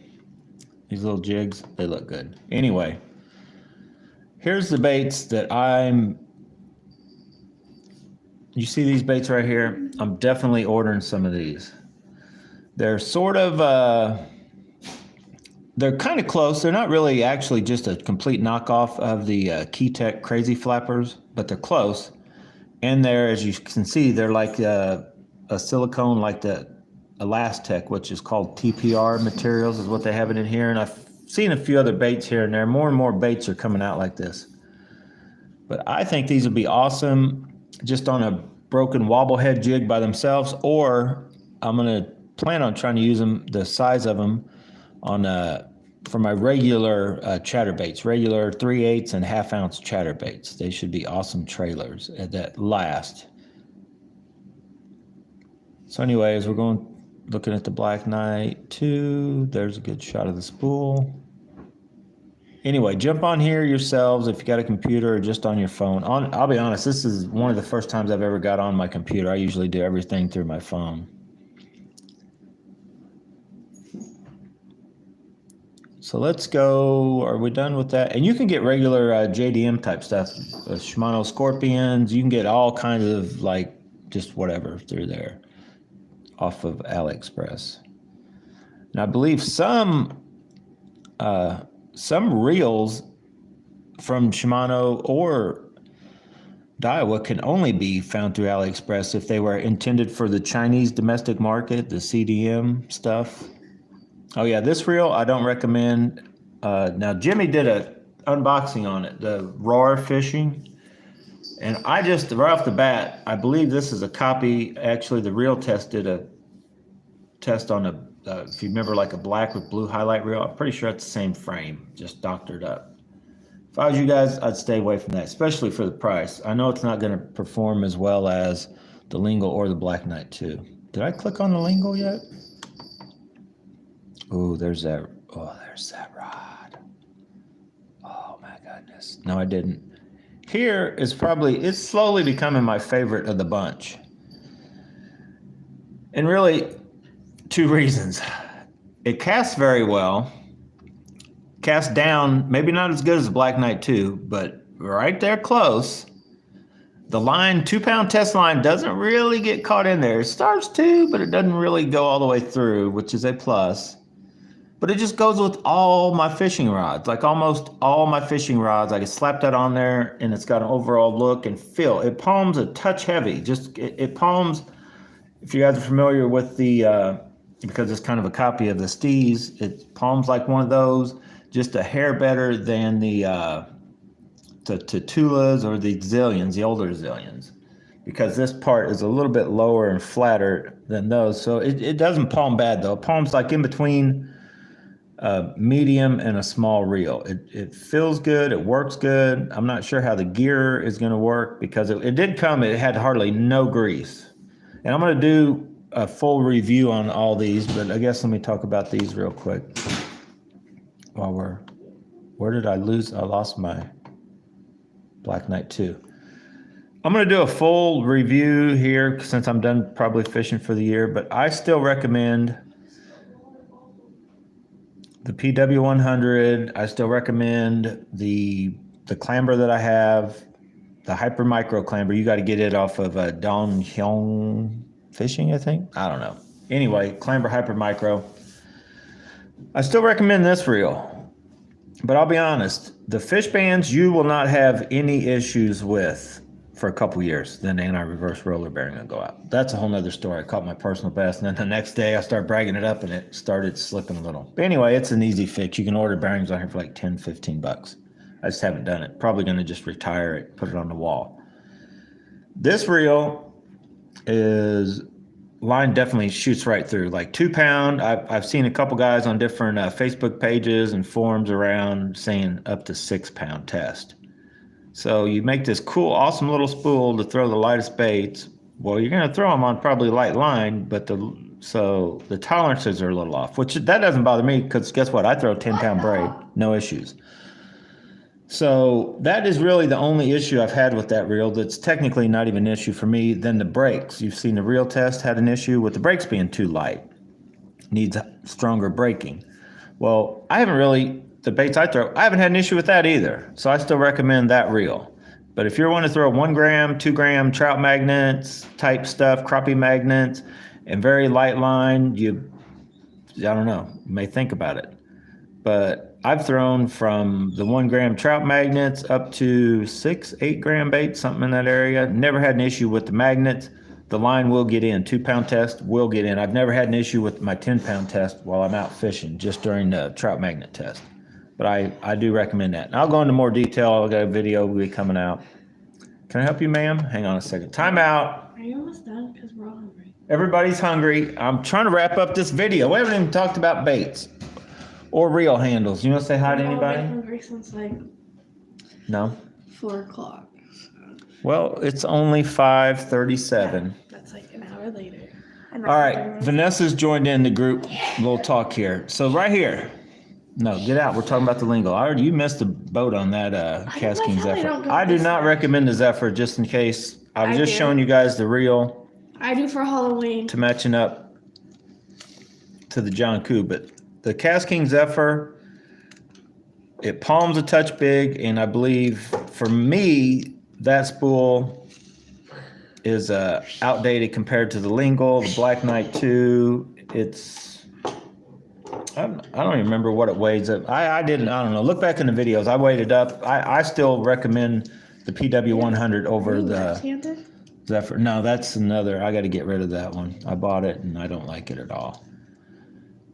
These little jigs, they look good. Anyway, here's the baits that I'm You see these baits right here? I'm definitely ordering some of these. They're sort of, they're kind of close. They're not really actually just a complete knockoff of the Keytech Crazy Flappers, but they're close. And they're, as you can see, they're like a silicone like the Elastec, which is called TPR materials is what they have it in here. And I've seen a few other baits here and there. More and more baits are coming out like this. But I think these would be awesome just on a broken wobblehead jig by themselves, or I'm going to plan on trying to use them, the size of them, on for my regular chatterbaits, regular 3/8 and 1/2 ounce chatterbaits. They should be awesome trailers that last. So anyways, we're looking at the Black Knight 2. There's a good shot of the spool. Anyway, jump on here yourselves if you got a computer or just on your phone. I'll be honest, this is one of the first times I've ever got on my computer. I usually do everything through my phone. So let's go. Are we done with that? And you can get regular JDM type stuff, Shimano Scorpions. You can get all kinds of like just whatever through there off of AliExpress. And I believe some reels from Shimano or Daiwa can only be found through AliExpress if they were intended for the Chinese domestic market, the CDM stuff. Oh yeah, this reel I don't recommend. Now Jimmy did a unboxing on it, the Roar Fishing. And I just, right off the bat, I believe this is a copy. Actually, the reel test did a test on a, if you remember, like a black with blue highlight reel. I'm pretty sure it's the same frame, just doctored up. If I was you guys, I'd stay away from that, especially for the price. I know it's not going to perform as well as the Lingo or the Black Knight 2. Did I click on the Lingo yet? Oh, there's that. Oh, there's that rod. Oh my goodness. No, I didn't. Here is probably, it's slowly becoming my favorite of the bunch. And really, 2 reasons. It casts very well. Casts down, maybe not as good as the Black Knight 2, but right there close. The line, 2-pound test line, doesn't really get caught in there. It starts to, but it doesn't really go all the way through, which is a plus. But it just goes with all my fishing rods, like almost all my fishing rods. I can slap that on there and it's got an overall look and feel. It palms a touch heavy. Just it palms, if you guys are familiar with the, because it's kind of a copy of the Steez, it palms like one of those, just a hair better than the Tulas or the Zillions, the older Zillions. Because this part is a little bit lower and flatter than those. So it doesn't palm bad though. It palms like in between medium and a small reel. It feels good. It works good. I'm not sure how the gear is going to work because it did come. It had hardly no grease. And I'm going to do a full review on all these, but I guess let me talk about these real quick. Where did I lose? I lost my Black Knight 2. I'm going to do a full review here since I'm done probably fishing for the year, but I still recommend the PW100. I still recommend the clamber that I have, the Hyper Micro clamber. You got to get it off of Dong Hyung Fishing, I think. I don't know. Anyway, clamber Hyper Micro. I still recommend this reel, but I'll be honest, the fish bands you will not have any issues with for a couple years. Then the anti-reverse roller bearing will go out. That's a whole nother story. I caught my personal best, and then the next day I started bragging it up and it started slipping a little. But anyway, it's an easy fix. You can order bearings on here for like 10, 15 bucks. I just haven't done it. Probably going to just retire it, put it on the wall. This reel is, line definitely shoots right through, like 2-pound. I've seen a couple guys on different Facebook pages and forums around saying up to 6-pound test. So you make this cool, awesome little spool to throw the lightest baits. Well, you're going to throw them on probably light line, but so the tolerances are a little off, which that doesn't bother me because guess what? I throw a 10-pound braid, no issues. So that is really the only issue I've had with that reel that's technically not even an issue for me. Then the brakes. You've seen the reel test had an issue with the brakes being too light. Needs stronger braking. Well, I haven't really, the baits I throw, I haven't had an issue with that either. So I still recommend that reel. But if you want to throw 1 gram, 2 gram trout magnets type stuff, crappie magnets, and very light line, I don't know, you may think about it. But I've thrown from the 1 gram trout magnets up to 6, 8 gram bait, something in that area. Never had an issue with the magnets. The line will get in. 2 pound test will get in. I've never had an issue with my 10 pound test while I'm out fishing, just during the trout magnet test. But I do recommend that. And I'll go into more detail. I've got a video will be coming out. Can I help you, ma'am? Hang on a second. Time out. Are you almost done? Because we're all hungry. Everybody's hungry. I'm trying to wrap up this video. We haven't even talked about baits or reel handles. You want to say hi to anybody? I've been hungry since like No. 4 o'clock. Well, it's only 5:37. Yeah, that's like an hour later. All right, Vanessa's joined in the group. Little talk here. So right here. No, get out. We're talking about the lingo. You missed the boat on that Casking Zephyr. I do not recommend the Zephyr, just in case. I was just showing you guys the reel. I do for Halloween. To matching up to the John Koo, but the Casking Zephyr, it palms a touch big, and I believe for me that spool is outdated compared to the Lingle, the Black Knight 2. I don't even remember what it weighs up. I don't know. Look back in the videos. I weighed it up. I still recommend the PW100 over the Zephyr. No, that's another. I got to get rid of that one. I bought it and I don't like it at all.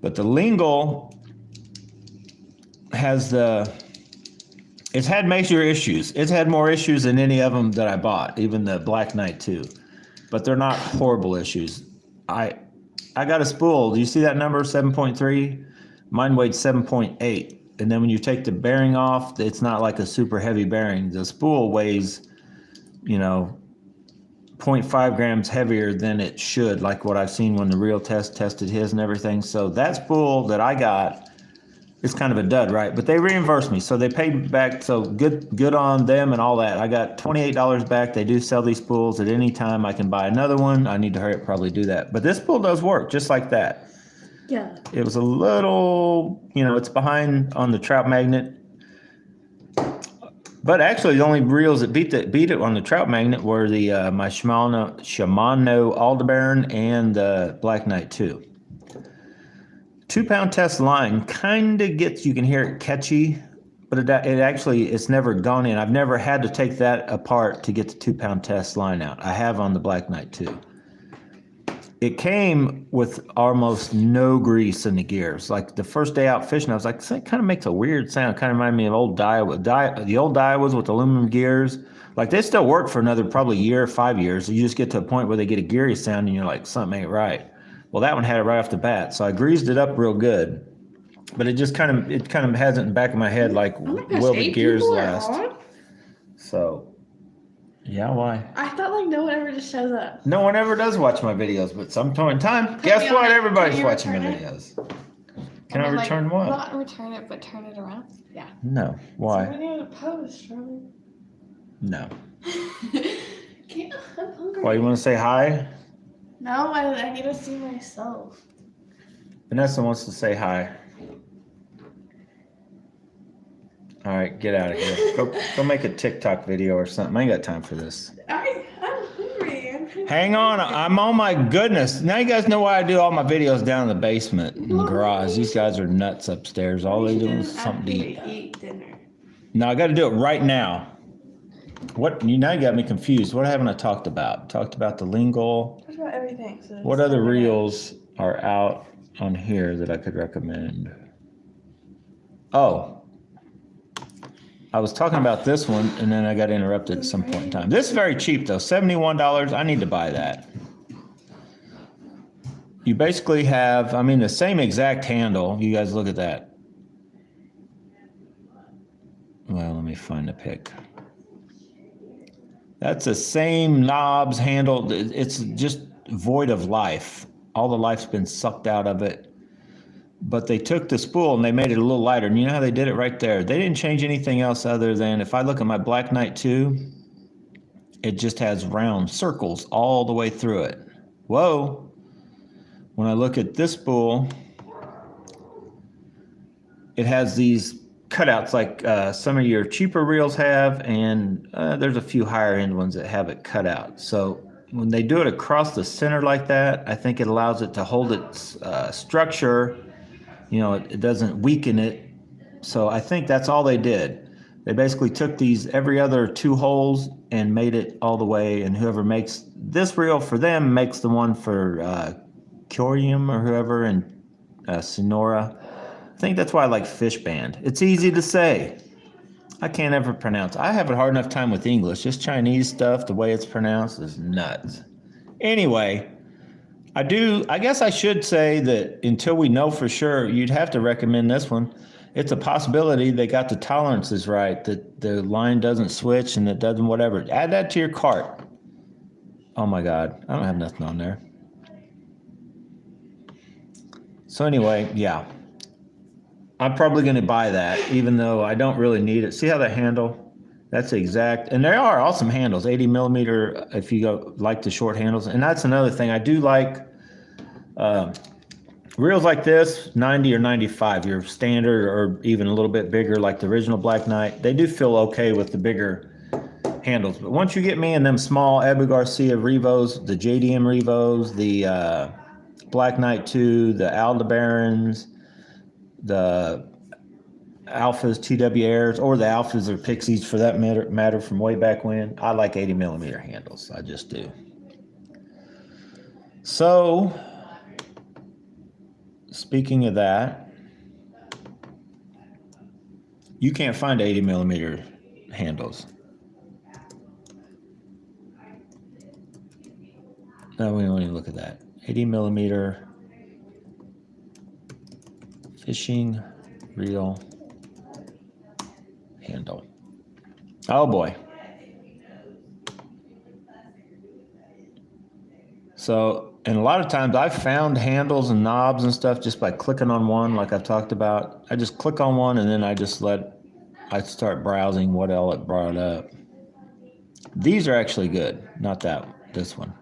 But the Lingle it's had major issues. It's had more issues than any of them that I bought, even the Black Knight 2. But they're not horrible issues. I got a spool. Do you see that number, 7.3? Mine weighed 7.8. And then when you take the bearing off, it's not like a super heavy bearing. The spool weighs, 0.5 grams heavier than it should, like what I've seen when the reel tested his and everything. So that spool that I got, it's kind of a dud, right? But they reimbursed me, so they paid back. So good on them and all that. I got $28 back. They do sell these spools at any time. I can buy another one. I need to hurry up, probably do that. But this spool does work just like that. Yeah. It was a little, it's behind on the trout magnet. But actually, the only reels that beat it on the trout magnet were the my Shimano Aldebaran and the Black Knight 2. 2 pound test line kind of gets, you can hear it catchy, but it's never gone in. I've never had to take that apart to get the 2 pound test line out. I have on the Black Knight 2. It came with almost no grease in the gears. Like the first day out fishing, I was like, it kind of makes a weird sound. Kind of reminded me of old Daiwa. The old Daiwas with aluminum gears. Like they still work for another probably year, 5 years. You just get to a point where they get a geary sound and you're like, something ain't right. Well, that one had it right off the bat. So I greased it up real good. But it just kind of has it in the back of my head like, will the gears last? So... yeah, why? I thought like no one ever just shows up. No one ever does watch my videos, but some point in time, guess what? Everybody's watching my videos. Can I return what? Not return it, but turn it around. Yeah. No. Why? So we need a post, Charlie. No. I'm hungry. Why, you want to say hi? No, I need to see myself. Vanessa wants to say hi. All right, get out of here. Go make a TikTok video or something. I ain't got time for this. I'm hungry. Hang on. Oh my goodness. Now you guys know why I do all my videos down in the basement, in the garage. These guys are nuts upstairs. All they do is something to eat. Dinner. No, I got to do it right now. Now you got me confused. What haven't I talked about? Talked about the Lingle. Talked about everything. So what other reels are out on here that I could recommend? Oh. I was talking about this one, and then I got interrupted at some point in time. This is very cheap, though. $71. I need to buy that. You basically have, the same exact handle. You guys look at that. Well, let me find the pic. That's the same knobs handle. It's just void of life. All the life's been sucked out of it. But they took the spool and they made it a little lighter. And you know how they did it right there? They didn't change anything else other than, if I look at my Black Knight 2, it just has round circles all the way through it. Whoa. When I look at this spool, it has these cutouts like some of your cheaper reels have, and there's a few higher end ones that have it cut out. So when they do it across the center like that, I think it allows it to hold its structure. You know, it doesn't weaken it. So I think that's all they did. They basically took these every other 2 holes and made it all the way, and whoever makes this reel for them makes the one for Curium or whoever, and Sonora. I think that's why I like Fish Band. It's easy to say. I can't ever pronounce. I have a hard enough time with English. Just Chinese stuff, the way it's pronounced is nuts. Anyway, I guess I should say that until we know for sure, you'd have to recommend this one. It's a possibility they got the tolerances right, that the line doesn't switch and it doesn't whatever. Add that to your cart. Oh my God, I don't have nothing on there. So anyway, yeah. I'm probably going to buy that, even though I don't really need it. See how the handle? That's exact. And there are awesome handles, 80 millimeter if you like the short handles. And that's another thing. I do like reels like this, 90 or 95, your standard or even a little bit bigger like the original Black Knight. They do feel okay with the bigger handles. But once you get me in them small Abu Garcia Revos, the JDM Revos, the Black Knight 2, the Aldebarans, the Alphas, TW Airs, or the Alphas or Pixies for that matter from way back when, I like 80 millimeter handles. I just do. So, speaking of that, you can't find 80 millimeter handles. No, we don't even look at that. 80 millimeter fishing reel handle. Oh boy. So, and a lot of times I've found handles and knobs and stuff just by clicking on one, like I've talked about. I just click on one and then I start browsing what all it brought up. These are actually good, not this one.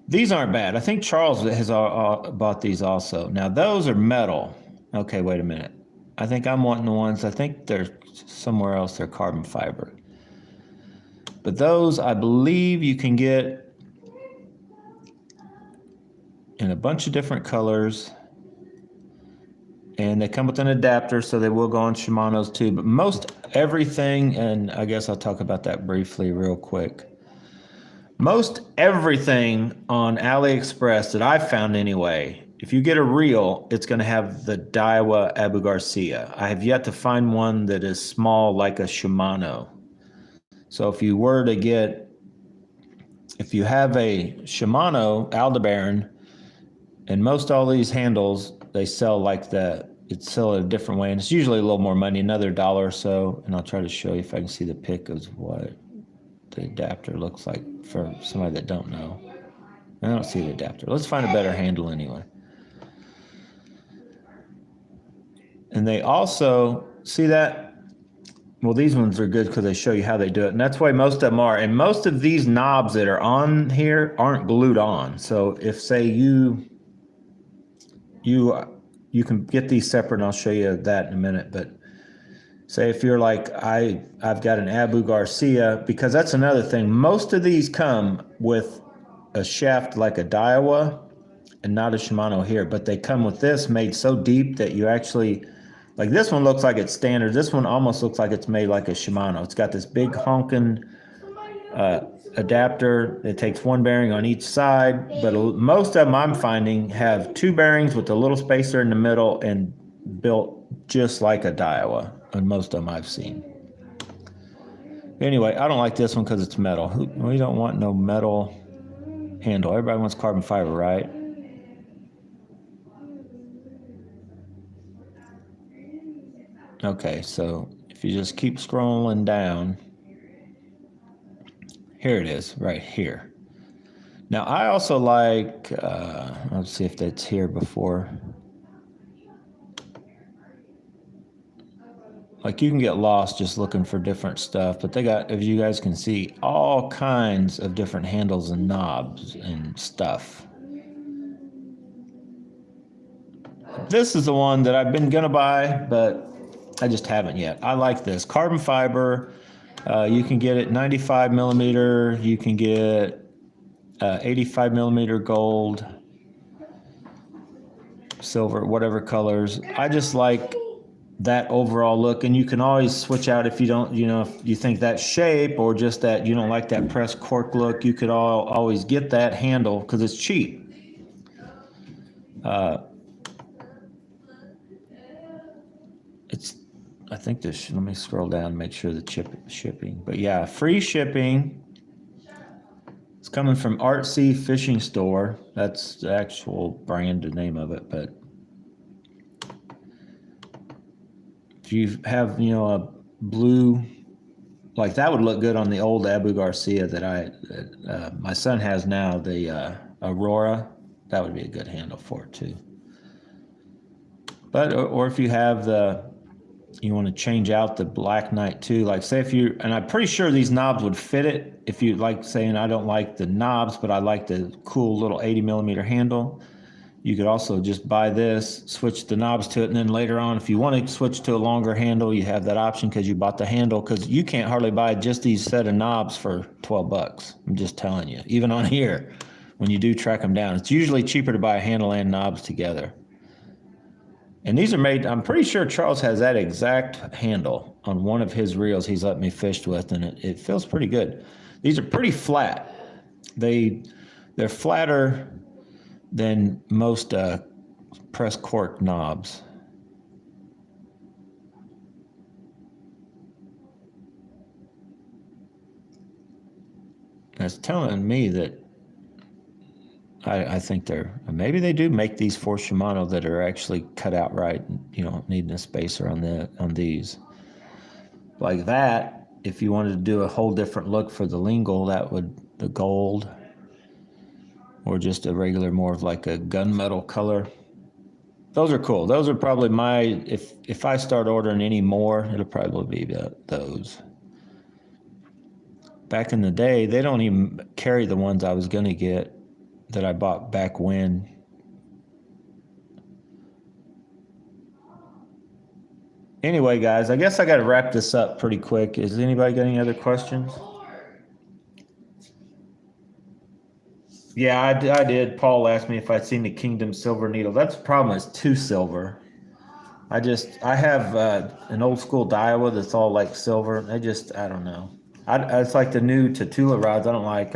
These aren't bad. I think Charles has bought these also. Now those are metal. Okay, wait a minute. I think I'm wanting the ones, I think they're somewhere else, they're carbon fiber. But those, I believe you can get in a bunch of different colors. And they come with an adapter, so they will go on Shimano's too. But most everything, and I guess I'll talk about that briefly real quick. Most everything on AliExpress that I've found anyway, if you get a reel, it's going to have the Daiwa Abu Garcia. I have yet to find one that is small like a Shimano. So if you have a Shimano Aldebaran, and most all these handles, they sell like that. It's sell it a different way, and it's usually a little more money, another $1 or so. And I'll try to show you if I can see the pic of what the adapter looks like for somebody that don't know. I don't see the adapter. Let's find a better handle anyway. And they also, see that? Well, these ones are good because they show you how they do it. And that's why most of them are. And most of these knobs that are on here aren't glued on. So if, say, you can get these separate, and I'll show you that in a minute. But say if you're like, I've got an Abu Garcia, because that's another thing. Most of these come with a shaft like a Daiwa and not a Shimano here, but they come with this made so deep that you actually, like this one looks like it's standard. This one almost looks like it's made like a Shimano. It's got this big honking adapter. It takes one bearing on each side, but most of them I'm finding have 2 bearings with a little spacer in the middle and built just like a Daiwa, and most of them I've seen. Anyway, I don't like this one because it's metal. We don't want no metal handle. Everybody wants carbon fiber, right? Okay, so if you just keep scrolling down, here it is, right here. Now, I also like, let's see if that's here before. Like you can get lost just looking for different stuff, but they got, as you guys can see, all kinds of different handles and knobs and stuff. This is the one that I've been gonna buy, but I just haven't yet. I like this. Carbon fiber. You can get it 95 millimeter. You can get 85 millimeter gold, silver, whatever colors. I just like that overall look, and you can always switch out if you don't, if you think that shape or just that you don't like that pressed cork look, you could always get that handle because it's cheap. I think this, let me scroll down and make sure the shipping, but yeah, free shipping. It's coming from Artsy Fishing Store. That's the actual brand, the name of it, but if you have, a blue, like that would look good on the old Abu Garcia that my son has now, the Aurora. That would be a good handle for it too. But, or if you have you want to change out the Black Knight too, like say if you, and I'm pretty sure these knobs would fit it. If you like saying, I don't like the knobs, but I like the cool little 80 millimeter handle. You could also just buy this, switch the knobs to it, and then later on, if you want to switch to a longer handle, you have that option because you bought the handle, because you can't hardly buy just these set of knobs for 12 bucks. I'm just telling you, even on here, when you do track them down, it's usually cheaper to buy a handle and knobs together. And these are made, I'm pretty sure Charles has that exact handle on one of his reels he's let me fish with, and it feels pretty good. These are pretty flat. They're flatter than most press cork knobs. That's telling me that I think maybe they do make these for Shimano that are actually cut out right. You don't need a spacer on these. Like that, if you wanted to do a whole different look for the lingle, the gold, or just a regular, more of like a gunmetal color. Those are cool. Those are probably if I start ordering any more, it'll probably be those. Back in the day, they don't even carry the ones I was going to get that I bought back when. Anyway, guys, I guess I got to wrap this up pretty quick. Is anybody got any other questions? Yeah, I did. Paul asked me if I'd seen the Kingdom Silver Needle. That's the problem, it's too silver. I have an old school Daiwa that's all like silver. I don't know. It's like the new Tatula rods. I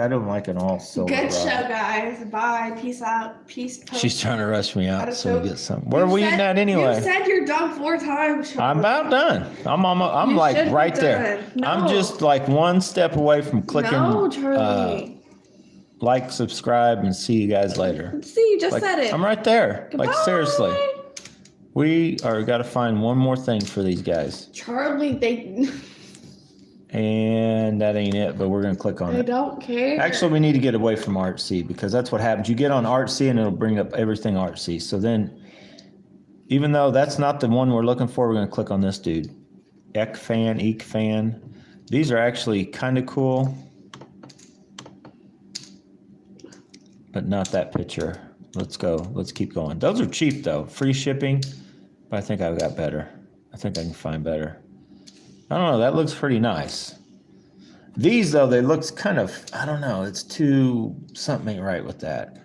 don't like an all silver Good rod. show, guys. Bye. Peace out. Peace. She's trying to rush me out so we get something. Where are You we said- at anyway? You said you're done 4 times. I'm about done. I'm You like should be right there. done. I'm No. just like one step away from clicking No, Charlie. like, subscribe, and see you guys later. See, you just Like, said it. I'm right there. Goodbye. Like seriously. We are got to find one more thing for these guys. Charlie, And that ain't it, but we're going to click on they it. don't care. Actually, we need to get away from Artsy, because that's what happens. You get on Artsy and it'll bring up everything Artsy. So then, even though that's not the one we're looking for, we're going to click on this dude. Ekfan. These are actually kind of cool, but not that picture. Let's go. Let's keep going. Those are cheap though. Free shipping, but I think I've got better. I think I can find better. I don't know. That looks pretty nice. These though, they look kind of, I don't know. It's something ain't right with that.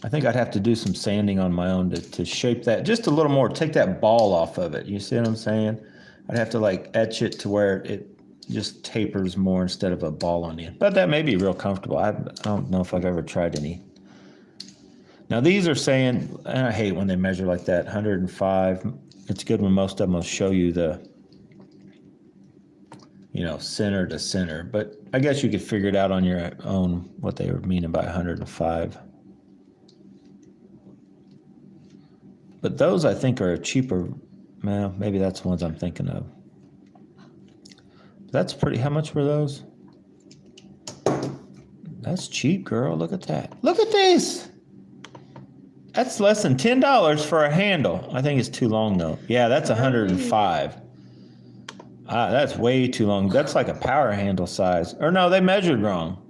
I think I'd have to do some sanding on my own to shape that just a little more. Take that ball off of it. You see what I'm saying? I'd have to like etch it to where it just tapers more instead of a ball on the end. But that may be real comfortable. I don't know if I've ever tried any. Now these are saying, and I hate when they measure like that, 105. It's good when most of them will show you the, center to center. But I guess you could figure it out on your own what they were meaning by 105. But those I think are cheaper. Well, maybe that's the ones I'm thinking of. That's pretty. How much were those? That's cheap, girl. Look at that. Look at this. That's less than $10 for a handle. I think it's too long though. Yeah, that's 105. That's way too long. That's like a power handle size. Or no, they measured wrong.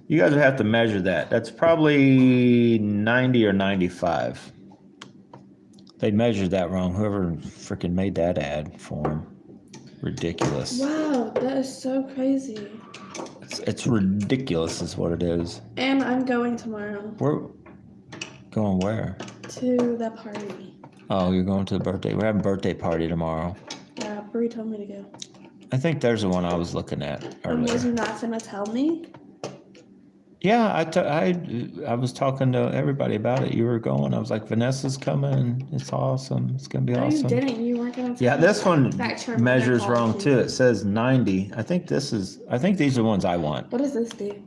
You guys would have to measure that. That's probably 90 or 95. They measured that wrong. Whoever freaking made that ad for them. Ridiculous. Wow, that is so crazy. It's ridiculous is what it is. And I'm going tomorrow. We're going where? To that party. Oh, you're going to the birthday. We're having a birthday party tomorrow. Yeah, Bree told me to go. I think there's the one I was looking at earlier. Was you not gonna tell me? Yeah, I was talking to everybody about it. You were going. I was like, Vanessa's coming. It's awesome. It's gonna be awesome. You didn't. You weren't gonna tell Yeah, me. this one That measures called wrong you. too. It says 90. I think these are the ones I want. What does this do?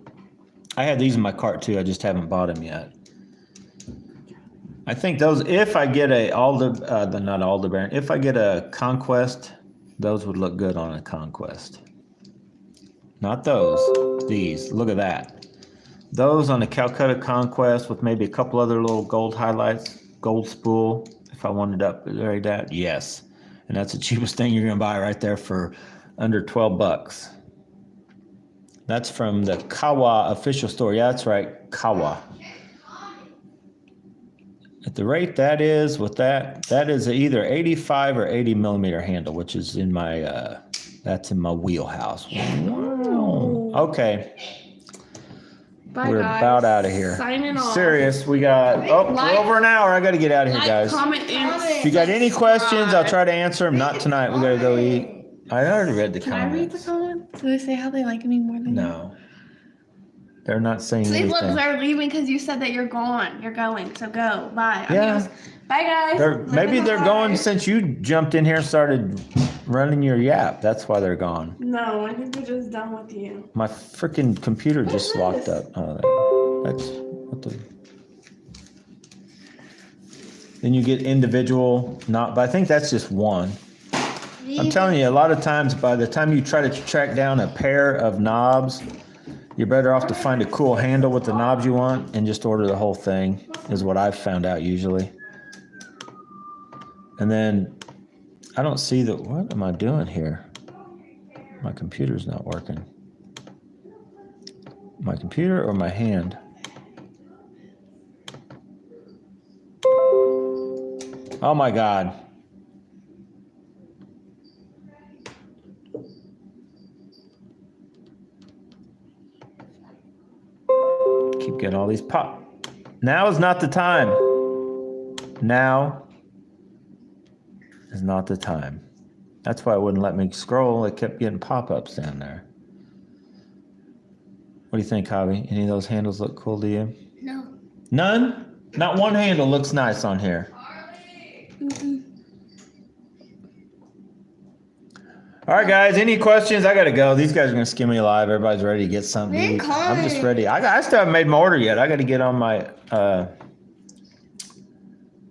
I had these in my cart too. I just haven't bought them yet. I think those, if I get a not Aldebaran, if I get a Conquest, those would look good on a Conquest. Not those. These. Look at that. Those on a Calcutta Conquest with maybe a couple other little gold highlights, gold spool. If I wanted to upgrade that, yes. And that's the cheapest thing you're gonna buy right there for under 12 bucks. That's from the Kawa official store. Yeah, that's right, Kawa. At the rate that is, with that is either 85 or 80 millimeter handle, which is in my, that's in my wheelhouse. Wow. Okay. Bye, We're guys. about out of here. Signing off. Serious, we got, we're over an hour. I got to get out of here, Like, guys. comment, and If you got any questions, I'll try to answer them. Not tonight. We got to go eat. I already read the Can I read the comments. comments? Do they say how they like me more than you? No. They're not saying See, look, anything. they're leaving because you said that you're gone. You're going, so go. Bye. Yeah. Adios. Bye, guys. Maybe they're going Bye. since you jumped in here and started running your yap. That's why they're gone. No, I think they're just done with you. My freaking computer just locked up. Oh, that's what the. Then you get individual, but I think that's just one. I'm telling you, a lot of times by the time you try to track down a pair of knobs, you're better off to find a cool handle with the knobs you want and just order the whole thing, is what I've found out usually. And then I don't see what am I doing here? My computer's not working. My computer or my hand? Oh my God. Keep getting all these pop. Now is not the time. Now is not the time. That's why it wouldn't let me scroll. It kept getting pop-ups down there. What do you think, Javi? Any of those handles look cool to you? No. None? Not one handle looks nice on here. All right, guys. Any questions? I got to go. These guys are going to skim me alive. Everybody's ready to get something to eat. I'm just ready. I still haven't made my order yet. I got to get on my...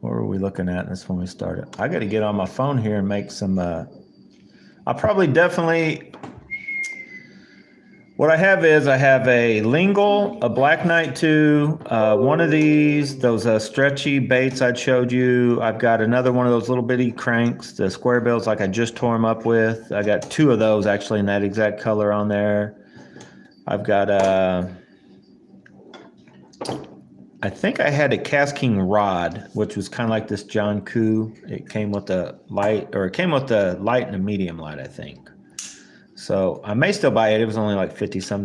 what were we looking at? That's when we started. I got to get on my phone here and make some... I'll probably definitely... What I have a lingual, a Black Knight 2, one of those stretchy baits I showed you. I've got another one of those little bitty cranks, the square bills like I just tore them up with. I got two of those actually in that exact color on there. I've got I think I had a Cast King rod, which was kind of like this John Koo. It came with the light, and a medium light, I think. So I may still buy it. It was only like $50 some.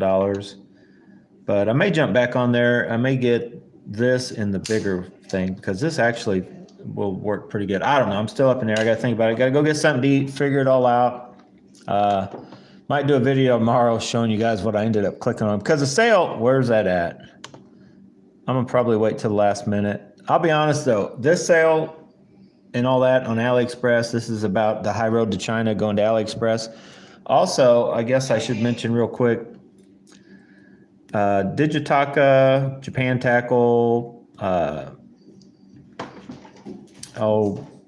But I may jump back on there. I may get this in the bigger thing because this actually will work pretty good. I don't know. I'm still up in there. I got to think about it. Got to go get something to eat, figure it all out. Might do a video tomorrow showing you guys what I ended up clicking on. Because the sale, where's that at? I'm going to probably wait till the last minute. I'll be honest, though. This sale and all that on AliExpress, this is about the high road to China going to AliExpress. Also, I guess I should mention real quick, Digitaka, Japan Tackle,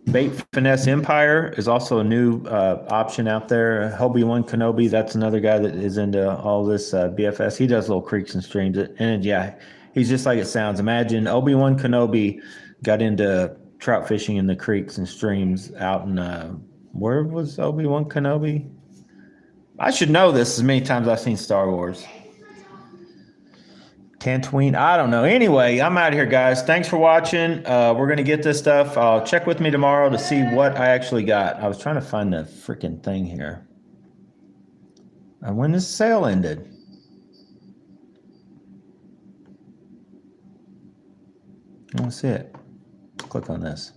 Bait Finesse Empire is also a new option out there. Obi-Wan Kenobi, that's another guy that is into all this BFS. He does little creeks and streams. And yeah, he's just like it sounds. Imagine Obi-Wan Kenobi got into trout fishing in the creeks and streams out in, where was Obi-Wan Kenobi? I should know this as many times I've seen Star Wars. Tantween. I don't know. Anyway, I'm out of here, guys. Thanks for watching. We're going to get this stuff. I'll check with me tomorrow to see what I actually got. I was trying to find the freaking thing here. And when this sale ended. I don't see it. Click on this.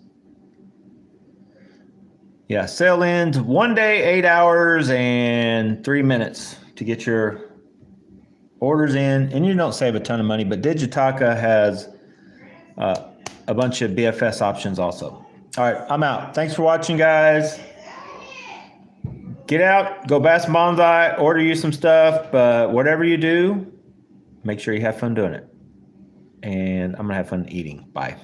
Yeah, sale ends 1 day, 8 hours, and 3 minutes to get your orders in. And you don't save a ton of money, but Digitaka has a bunch of BFS options also. All right, I'm out. Thanks for watching, guys. Get out, go bass bonsai, order you some stuff, but whatever you do, make sure you have fun doing it. And I'm going to have fun eating. Bye.